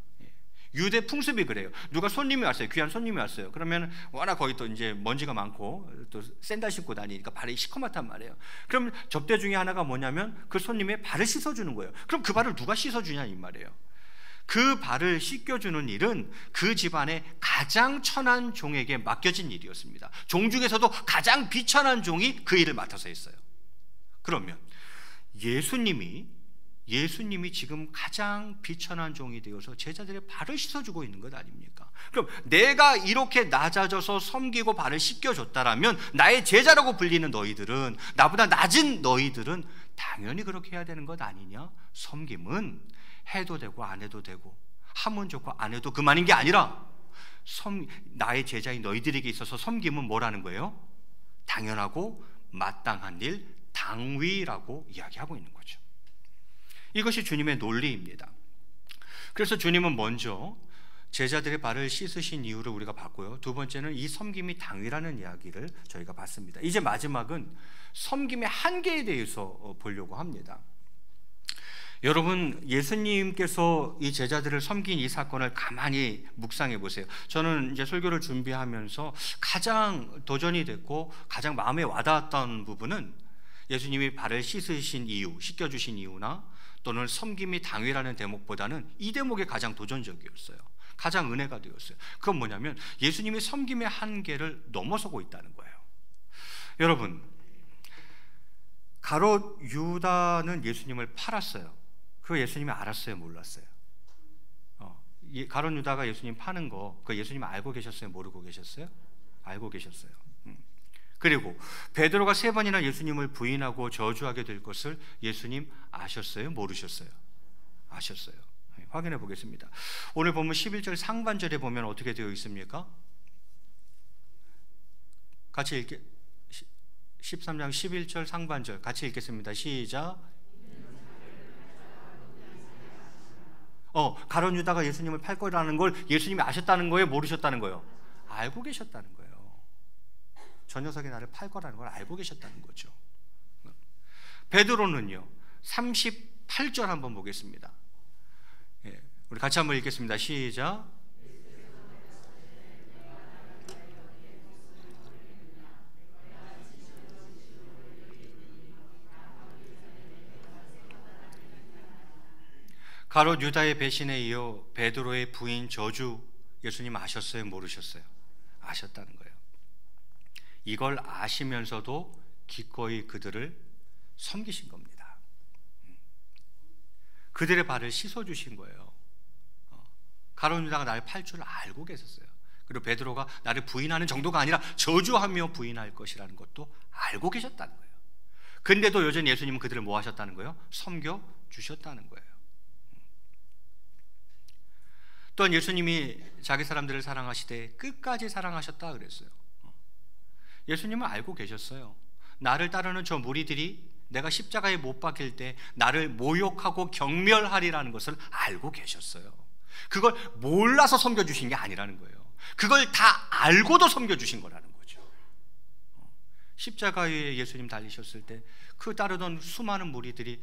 유대 풍습이 그래요. 누가 손님이 왔어요. 귀한 손님이 왔어요. 그러면 워낙 거기 또 이제 먼지가 많고 또 샌들 신고 다니니까 발이 시커멓단 말이에요. 그럼 접대 중에 하나가 뭐냐면 그 손님의 발을 씻어주는 거예요. 그럼 그 발을 누가 씻어주냐 이 말이에요. 그 발을 씻겨주는 일은 그 집안의 가장 천한 종에게 맡겨진 일이었습니다. 종 중에서도 가장 비천한 종이 그 일을 맡아서 했어요. 그러면 예수님이 지금 가장 비천한 종이 되어서 제자들의 발을 씻어주고 있는 것 아닙니까? 그럼 내가 이렇게 낮아져서 섬기고 발을 씻겨줬다라면 나의 제자라고 불리는 너희들은, 나보다 낮은 너희들은 당연히 그렇게 해야 되는 것 아니냐? 섬김은 해도 되고 안 해도 되고, 하면 좋고 안 해도 그만인 게 아니라 나의 제자인 너희들에게 있어서 섬김은 뭐라는 거예요? 당연하고 마땅한 일, 당위라고 이야기하고 있는 거죠. 이것이 주님의 논리입니다. 그래서 주님은 먼저 제자들의 발을 씻으신 이유를 우리가 봤고요. 두 번째는 이 섬김이 당위라는 이야기를 저희가 봤습니다. 이제 마지막은 섬김의 한계에 대해서 보려고 합니다. 여러분, 예수님께서 이 제자들을 섬긴 이 사건을 가만히 묵상해 보세요. 저는 이제 설교를 준비하면서 가장 도전이 됐고 가장 마음에 와닿았던 부분은 예수님이 발을 씻으신 이유, 씻겨주신 이유나 또는 섬김이 당위라는 대목보다는 이 대목이 가장 도전적이었어요. 가장 은혜가 되었어요. 그건 뭐냐면 예수님이 섬김의 한계를 넘어서고 있다는 거예요. 여러분, 가롯 유다는 예수님을 팔았어요. 그거 예수님이 알았어요, 몰랐어요? 가롯 유다가 예수님 파는 거, 그거 예수님 알고 계셨어요, 모르고 계셨어요? 알고 계셨어요. 그리고 베드로가 3번이나 예수님을 부인하고 저주하게 될 것을 예수님 아셨어요? 모르셨어요? 아셨어요. 확인해 보겠습니다. 오늘 보면 11절 상반절에 보면 어떻게 되어 있습니까? 같이 읽게 13장 11절 상반절 같이 읽겠습니다. 시작. 가룟 유다가 예수님을 팔 거라는 걸 예수님이 아셨다는 거예요? 모르셨다는 거예요? 알고 계셨다는 거예요. 저 녀석이 나를 팔 거라는 걸 알고 계셨다는 거죠. 베드로는요, 38절 한번 보겠습니다. 우리 같이 한번 읽겠습니다. 시작. 가롯 유다의 배신에 이어 베드로의 부인 저주, 예수님 아셨어요? 모르셨어요? 아셨다는 거예요. 이걸 아시면서도 기꺼이 그들을 섬기신 겁니다. 그들의 발을 씻어주신 거예요. 가룟 유다가 나를 팔 줄 알고 계셨어요. 그리고 베드로가 나를 부인하는 정도가 아니라 저주하며 부인할 것이라는 것도 알고 계셨다는 거예요. 근데도 여전히 예수님은 그들을 뭐 하셨다는 거예요? 섬겨주셨다는 거예요. 또한 예수님이 자기 사람들을 사랑하시되 끝까지 사랑하셨다 그랬어요. 예수님은 알고 계셨어요. 나를 따르는 저 무리들이 내가 십자가에 못 박힐 때 나를 모욕하고 경멸하리라는 것을 알고 계셨어요. 그걸 몰라서 섬겨주신 게 아니라는 거예요. 그걸 다 알고도 섬겨주신 거라는 거죠. 십자가에 예수님 달리셨을 때 그 따르던 수많은 무리들이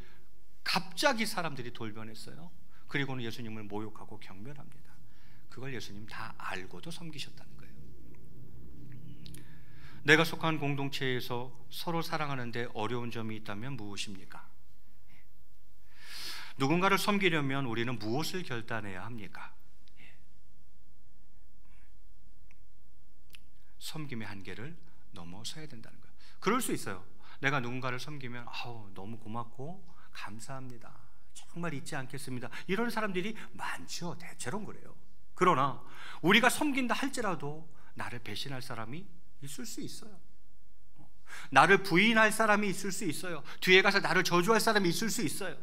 갑자기 사람들이 돌변했어요. 그리고는 예수님을 모욕하고 경멸합니다. 그걸 예수님 다 알고도 섬기셨다는 거예요. 내가 속한 공동체에서 서로 사랑하는데 어려운 점이 있다면 무엇입니까? 누군가를 섬기려면 우리는 무엇을 결단해야 합니까? 섬김의 한계를 넘어서야 된다는 거예요. 그럴 수 있어요. 내가 누군가를 섬기면 너무 고맙고 감사합니다, 정말 잊지 않겠습니다, 이런 사람들이 많죠. 대체로는 그래요. 그러나 우리가 섬긴다 할지라도 나를 배신할 사람이 있을 수 있어요. 나를 부인할 사람이 있을 수 있어요. 뒤에 가서 나를 저주할 사람이 있을 수 있어요.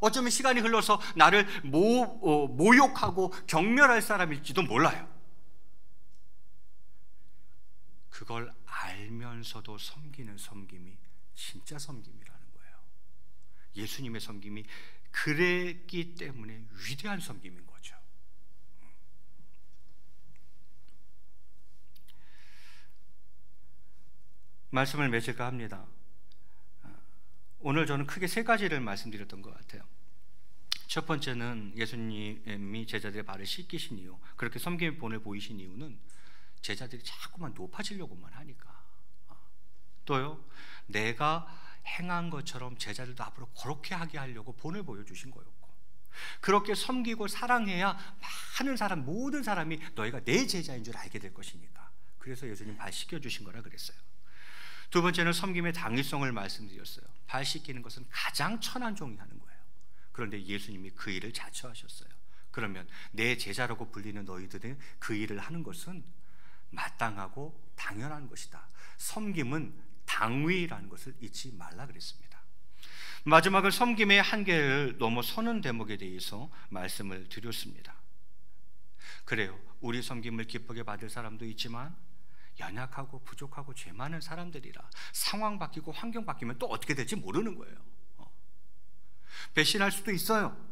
어쩌면 시간이 흘러서 나를 모욕하고 경멸할 사람일지도 몰라요. 그걸 알면 알면서도 섬기는 섬김이 진짜 섬김이라는 거예요. 예수님의 섬김이 그랬기 때문에 위대한 섬김인 거죠. 말씀을 맺을까 합니다. 오늘 저는 크게 세 가지를 말씀드렸던 것 같아요. 첫 번째는 예수님이 제자들의 발을 씻기신 이유, 그렇게 섬김의 본을 보이신 이유는 제자들이 자꾸만 높아지려고만 하니까. 또요, 내가 행한 것처럼 제자들도 앞으로 그렇게 하게 하려고 본을 보여주신 거였고, 그렇게 섬기고 사랑해야 많은 사람, 모든 사람이 너희가 내 제자인 줄 알게 될 것이니까. 그래서 예수님 발 씻겨주신 거라 그랬어요. 두 번째는 섬김의 당위성을 말씀드렸어요. 발 씻기는 것은 가장 천한 종이 하는 거예요. 그런데 예수님이 그 일을 자처하셨어요. 그러면 내 제자라고 불리는 너희들이 그 일을 하는 것은 마땅하고 당연한 것이다. 섬김은 당위라는 것을 잊지 말라 그랬습니다. 마지막은 섬김의 한계를 넘어서는 대목에 대해서 말씀을 드렸습니다. 그래요, 우리 섬김을 기쁘게 받을 사람도 있지만 연약하고 부족하고 죄 많은 사람들이라 상황 바뀌고 환경 바뀌면 또 어떻게 될지 모르는 거예요. 배신할 수도 있어요.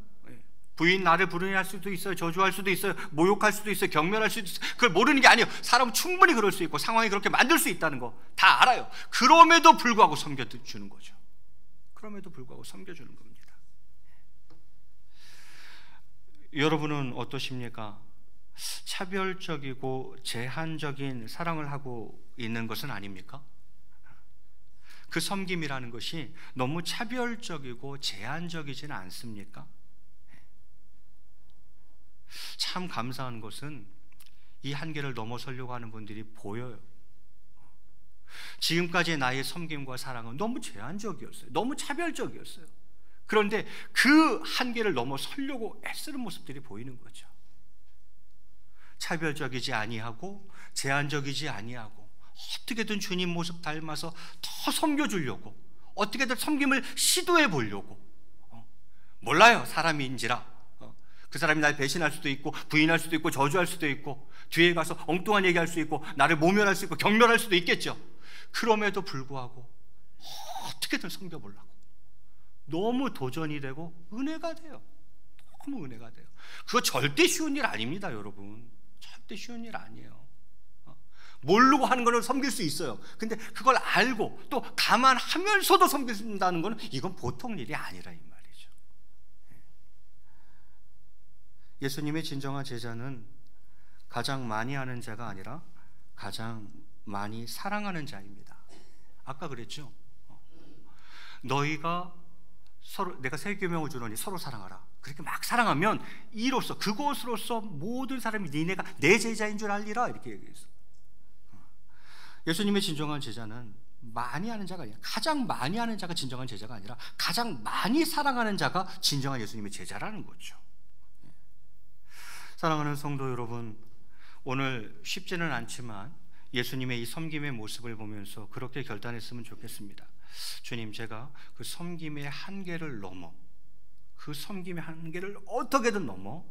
부인 나를 불응할 수도 있어요. 저주할 수도 있어요. 모욕할 수도 있어요. 경멸할 수도 있어요. 그걸 모르는 게 아니에요. 사람은 충분히 그럴 수 있고 상황이 그렇게 만들 수 있다는 거 다 알아요. 그럼에도 불구하고 섬겨주는 거죠. 그럼에도 불구하고 섬겨주는 겁니다. 여러분은 어떠십니까? 차별적이고 제한적인 사랑을 하고 있는 것은 아닙니까? 그 섬김이라는 것이 너무 차별적이고 제한적이지는 않습니까? 참 감사한 것은 이 한계를 넘어서려고 하는 분들이 보여요. 지금까지의 나의 섬김과 사랑은 너무 제한적이었어요. 너무 차별적이었어요. 그런데 그 한계를 넘어서려고 애쓰는 모습들이 보이는 거죠. 차별적이지 아니하고 제한적이지 아니하고 어떻게든 주님 모습 닮아서 더 섬겨주려고, 어떻게든 섬김을 시도해 보려고. 몰라요, 사람인지라. 그 사람이 날 배신할 수도 있고 부인할 수도 있고 저주할 수도 있고 뒤에 가서 엉뚱한 얘기할 수 있고 나를 모멸할 수 있고 경멸할 수도 있겠죠. 그럼에도 불구하고 어떻게든 섬겨보려고 너무 도전이 되고 은혜가 돼요. 너무 은혜가 돼요. 그거 절대 쉬운 일 아닙니다, 여러분. 절대 쉬운 일 아니에요. 모르고 하는 거는 섬길 수 있어요. 근데 그걸 알고 또 감안하면서도 섬긴다는 거는 이건 보통 일이 아니라 이 말이죠. 예수님의 진정한 제자는 가장 많이 하는 자가 아니라 가장 많이 사랑하는 자입니다. 아까 그랬죠. 너희가 서로, 내가 새 계명을 주노니 서로 사랑하라. 그렇게 막 사랑하면 이로써, 그것으로써 모든 사람이 니네가 내 제자인 줄 알리라, 이렇게 얘기했어. 예수님의 진정한 제자는 많이 하는 자가 아니라, 가장 많이 하는 자가 진정한 제자가 아니라 가장 많이 사랑하는 자가 진정한 예수님의 제자라는 거죠. 사랑하는 성도 여러분, 오늘 쉽지는 않지만 예수님의 이 섬김의 모습을 보면서 그렇게 결단했으면 좋겠습니다. 주님, 제가 그 섬김의 한계를 넘어, 그 섬김의 한계를 어떻게든 넘어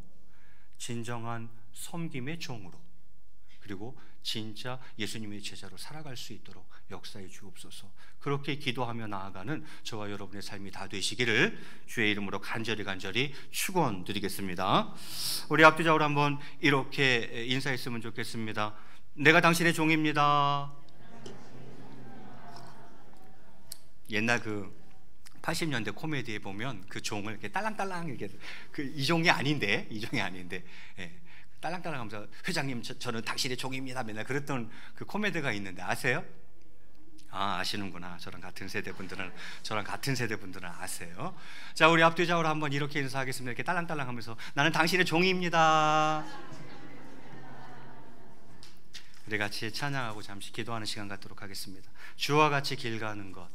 진정한 섬김의 종으로, 그리고 진짜 예수님의 제자로 살아갈 수 있도록 역사해 주옵소서. 그렇게 기도하며 나아가는 저와 여러분의 삶이 다 되시기를 주의 이름으로 간절히 축원드리겠습니다. 우리 앞뒤좌우로 한번 이렇게 인사했으면 좋겠습니다. 내가 당신의 종입니다. 옛날 그 80년대 코미디에 보면 그 종을 이렇게 딸랑딸랑 이렇게, 이 종이 아닌데 예. 딸랑딸랑하면서 회장님 저는 당신의 종입니다 맨날 그랬던 그 코미디가 있는데 아세요? 아, 아시는구나. 저랑 같은 세대 분들은 아세요. 자, 우리 앞뒤좌우로 한번 이렇게 인사하겠습니다. 이렇게 딸랑딸랑하면서 나는 당신의 종입니다. 우리 같이 찬양하고 잠시 기도하는 시간 갖도록 하겠습니다. 주와 같이 길 가는 것,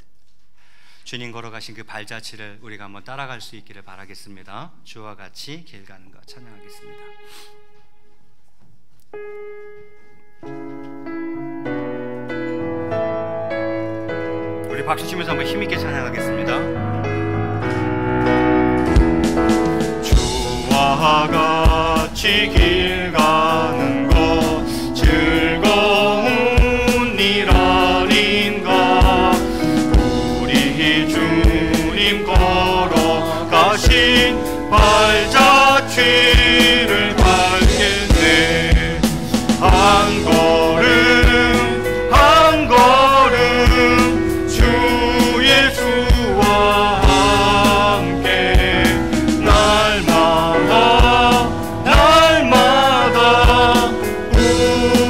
주님 걸어가신 그 발자취를 우리가 한번 따라갈 수 있기를 바라겠습니다. 주와 같이 길 가는 것 찬양하겠습니다. 우리 박수 치면서 한번 힘있게 찬양하겠습니다. 주와 같이 길 가는 것 즐거운 일 아니 발자취를 밟겠네. 한 걸음 한 걸음 주 예수와 함께 날마다 날마다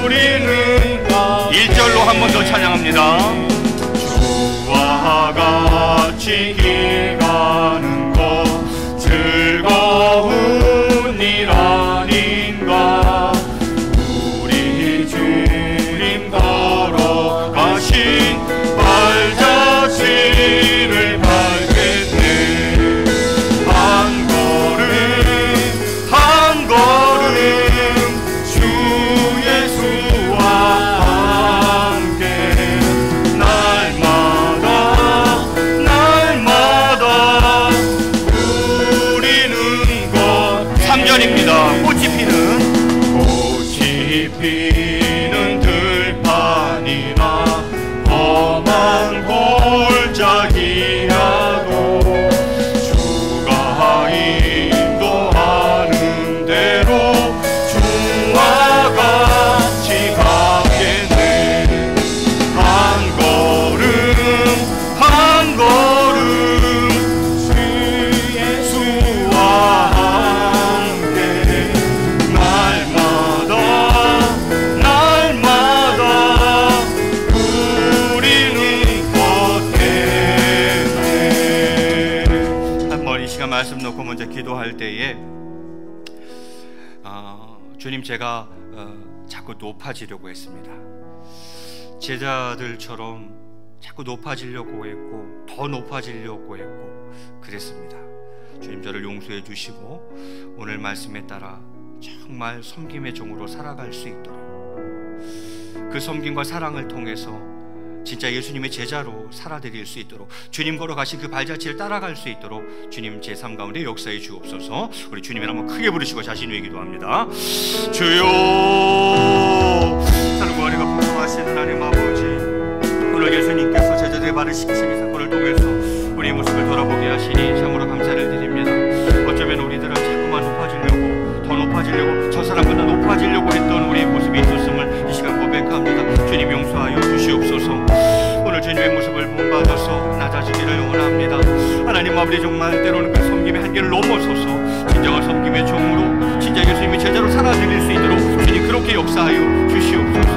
우리는 1절로 한 번 더 찬양합니다. 주와 같이 길 가는 것 즐거운 일 아닌가. 우리 주님 걸어가신 발자취를 밟겠네. 한 걸음 한 걸음 주 예수와 함께 날마다 날마다 우리는 것 3절입니다. 꽃이 피는 들판이나 험한 골짜기라도 주가 인도하는 대로 주와 같이 가겠네. 한 걸음 한 걸음 주 예수와 함께 날마다 날마다 우리는 걷겠네. 한번 이 시간 말씀 놓고 먼저 기도할 때에 주님, 제가 자꾸 높아지려고 했습니다. 제자들처럼 자꾸 높아지려고 했고 더 높아지려고 했고 그랬습니다. 주님, 저를 용서해 주시고 오늘 말씀에 따라 정말 섬김의 종으로 살아갈 수 있도록, 그 섬김과 사랑을 통해서 진짜 예수님의 제자로 살아드릴 수 있도록, 주님 걸어가신 그 발자취를 따라갈 수 있도록 주님 제 삶 가운데 역사해 주옵소서. 우리 주님을 한번 크게 부르시고 자신 위에 기도합니다. 주여, 사랑과 은혜가 풍성하신 하나님 아버지, 오늘 예수님께서 제자들의 발을 씻기신 이 사건을 통해서 우리의 모습을 돌아보게 하시니 참으로 감사를 드립니다. 어쩌면 우리들은 자꾸만 높아지려고, 더 높아지려고, 저 사람보다 높아지려고 했던 우리의 모습이 있었음을 이 시간 고백합니다. 주님 용서하여 주시옵소서. 오늘 주님의 모습을 본받아서 낮아지기를 원합니다. 하나님 아버지, 정말 때로는 그 섬김의 한계를 넘어서서 진정한 섬김의 종으로 진짜 예수님의 제자로 살아드릴 수 있도록 주님 그렇게 역사하여 주시옵소서.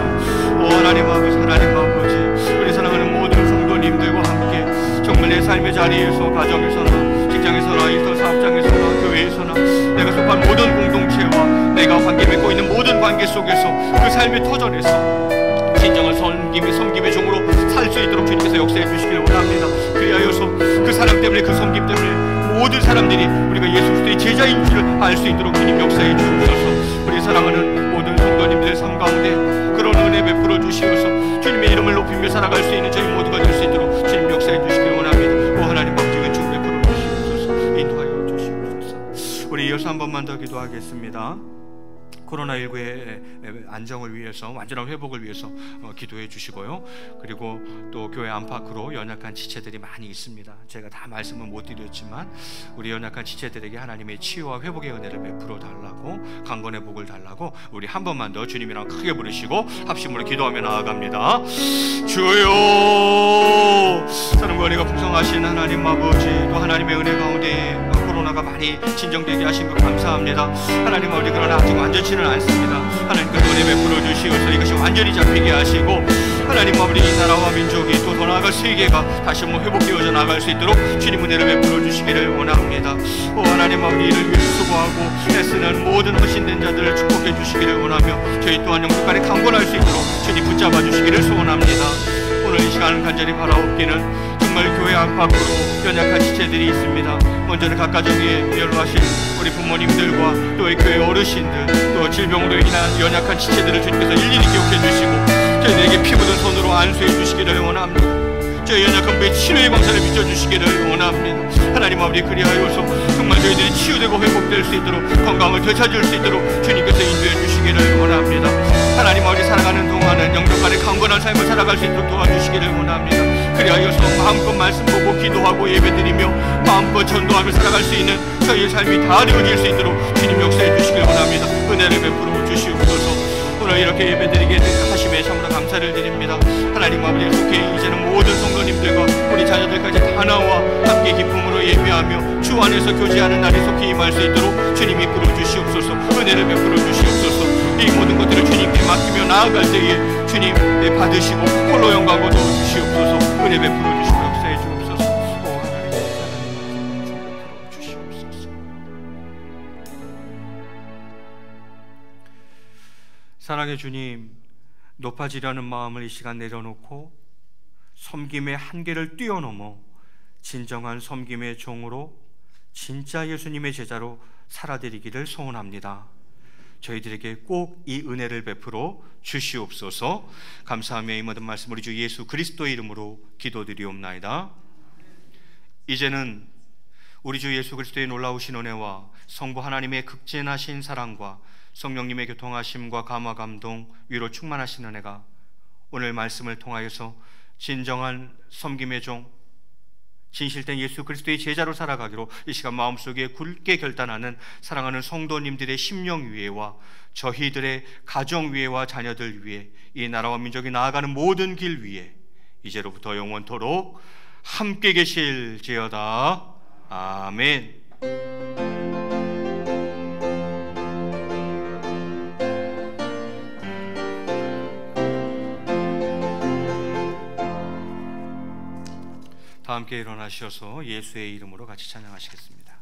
하나님 아버지, 하나님 아버지, 우리 사랑하는 모든 성도님들과 함께 정말 내 삶의 자리에서, 가정에서나 직장에서나 일터 사업장에서나 교회에서나 내가 속한 모든 공동체와 내가 관계 맺고 있는 모든 관계 속에서 그 삶의 터전에서 진정한 섬김의 종으로 살 수 있도록 주님께서 역사해 주시길 원합니다. 그리하여서 그 사랑 때문에, 그 섬김 때문에 모든 사람들이 우리가 예수 그리스도의 제자인 줄을 알 수 있도록 주님 역사해 주옵소서. 우리 사랑하는 모든 성도님들의 삶 가운데 그런 은혜 베풀어 주시어서 주님의 이름을 높이며 살아갈 수 있는 저희 모두가 될 수 있도록 주님 역사해 주시길 원합니다. 오 하나님 아버지, 은총 베풀어 주시옵소서. 인도하여 주시옵소서. 우리 이어서 한 번만 더 기도하겠습니다. 코로나19의 안정을 위해서, 완전한 회복을 위해서 기도해 주시고요. 그리고 또 교회 안팎으로 연약한 지체들이 많이 있습니다. 제가 다 말씀은 못 드렸지만 우리 연약한 지체들에게 하나님의 치유와 회복의 은혜를 베풀어 달라고, 강건의 복을 달라고 우리 한 번만 더 주님이랑 크게 부르시고 합심으로 기도하며 나아갑니다. 주여, 사랑과 은혜가 풍성하신 하나님 아버지, 또 하나님의 은혜 가운데 코로나가 많이 진정되게 하신 것 감사합니다. 하나님 아버지, 그러나 아직 완전치는 않습니다. 하나님께서 은혜 베풀어 주시어서 이것이 완전히 잡히게 하시고 하나님 아버지, 이 나라와 민족이 또 더 나아갈 세계가 다시 한번 회복되어져 나갈 수 있도록 주님 은혜를 베풀어 주시기를 원합니다. 하나님 아버지, 이를 위해 수고하고 애쓰는 모든 헌신된 자들을 축복해 주시기를 원하며 저희 또한 영국간에 강건할 수 있도록 주님 붙잡아 주시기를 소원합니다. 오늘 이 시간을 간절히 바라옵기는 정말 교회 안팎으로 연약한 지체들이 있습니다. 먼저는 각 가정에 연로하신 우리 부모님들과 또 이 교회 어르신들, 또 질병으로 인한 연약한 지체들을 주님께서 일일이 기억해 주시고 저희들에게 피 묻은 손으로 안수해 주시기를 원합니다. 저희 연약한 부의 치료의 광선을 비춰주시기를 원합니다. 하나님 아버지, 그리하여서 정말 저희들이 치유되고 회복될 수 있도록, 건강을 되찾을 수 있도록 주님께서 인도해 주시기를 원합니다. 하나님 아버지, 살아가는 동안은 영적 간의 강건한 삶을 살아갈 수 있도록 도와주시기를 원합니다. 그리하여서 마음껏 말씀 보고 기도하고 예배드리며 마음껏 전도하며 살아갈 수 있는 저희의 삶이 다 되어질 수 있도록 주님 역사해 주시길 원합니다. 은혜를 베풀어 주시옵소서. 오늘 이렇게 예배드리게 하심에 참으로 감사를 드립니다. 하나님 아버지, 속해 이제는 모든 성도님들과 우리 자녀들까지 다 나와 함께 기쁨으로 예배하며 주 안에서 교제하는 날이 속히 임할 수 있도록 주님 이끌어 주시옵소서. 은혜를 베풀어 주시옵소서. 이 모든 것들을 주님께 맡기며 나아갈 때에 주님 받으시고 홀로 영광 거두어 주시옵소서. 은혜 베풀어 주시고 역사해 주옵소서. 오 하나님의 사랑을 주 베풀어 주시옵소서. 사랑의 주님, 높아지려는 마음을 이 시간 내려놓고 섬김의 한계를 뛰어넘어 진정한 섬김의 종으로 진짜 예수님의 제자로 살아드리기를 소원합니다. 저희들에게 꼭 이 은혜를 베풀어 주시옵소서. 감사하며 이 모든 말씀 우리 주 예수 그리스도의 이름으로 기도드리옵나이다. 이제는 우리 주 예수 그리스도의 놀라우신 은혜와 성부 하나님의 극진하신 사랑과 성령님의 교통하심과 감화 감동 위로 충만하신 은혜가 오늘 말씀을 통하여서 진정한 섬김의 종, 진실된 예수 그리스도의 제자로 살아가기로 이 시간 마음속에 굳게 결단하는 사랑하는 성도님들의 심령 위에와 저희들의 가정 위에와 자녀들 위에 이 나라와 민족이 나아가는 모든 길 위에 이제로부터 영원토록 함께 계실지어다. 아멘. 다 함께 일어나셔서 예수의 이름으로 같이 찬양하시겠습니다.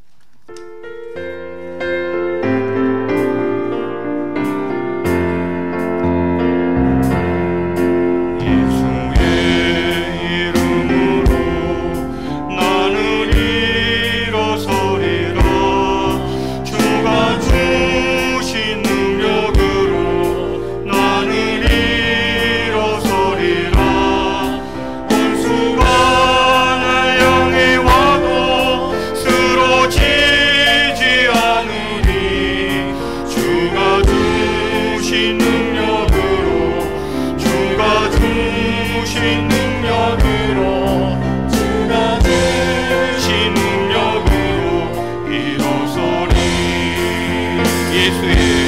예수의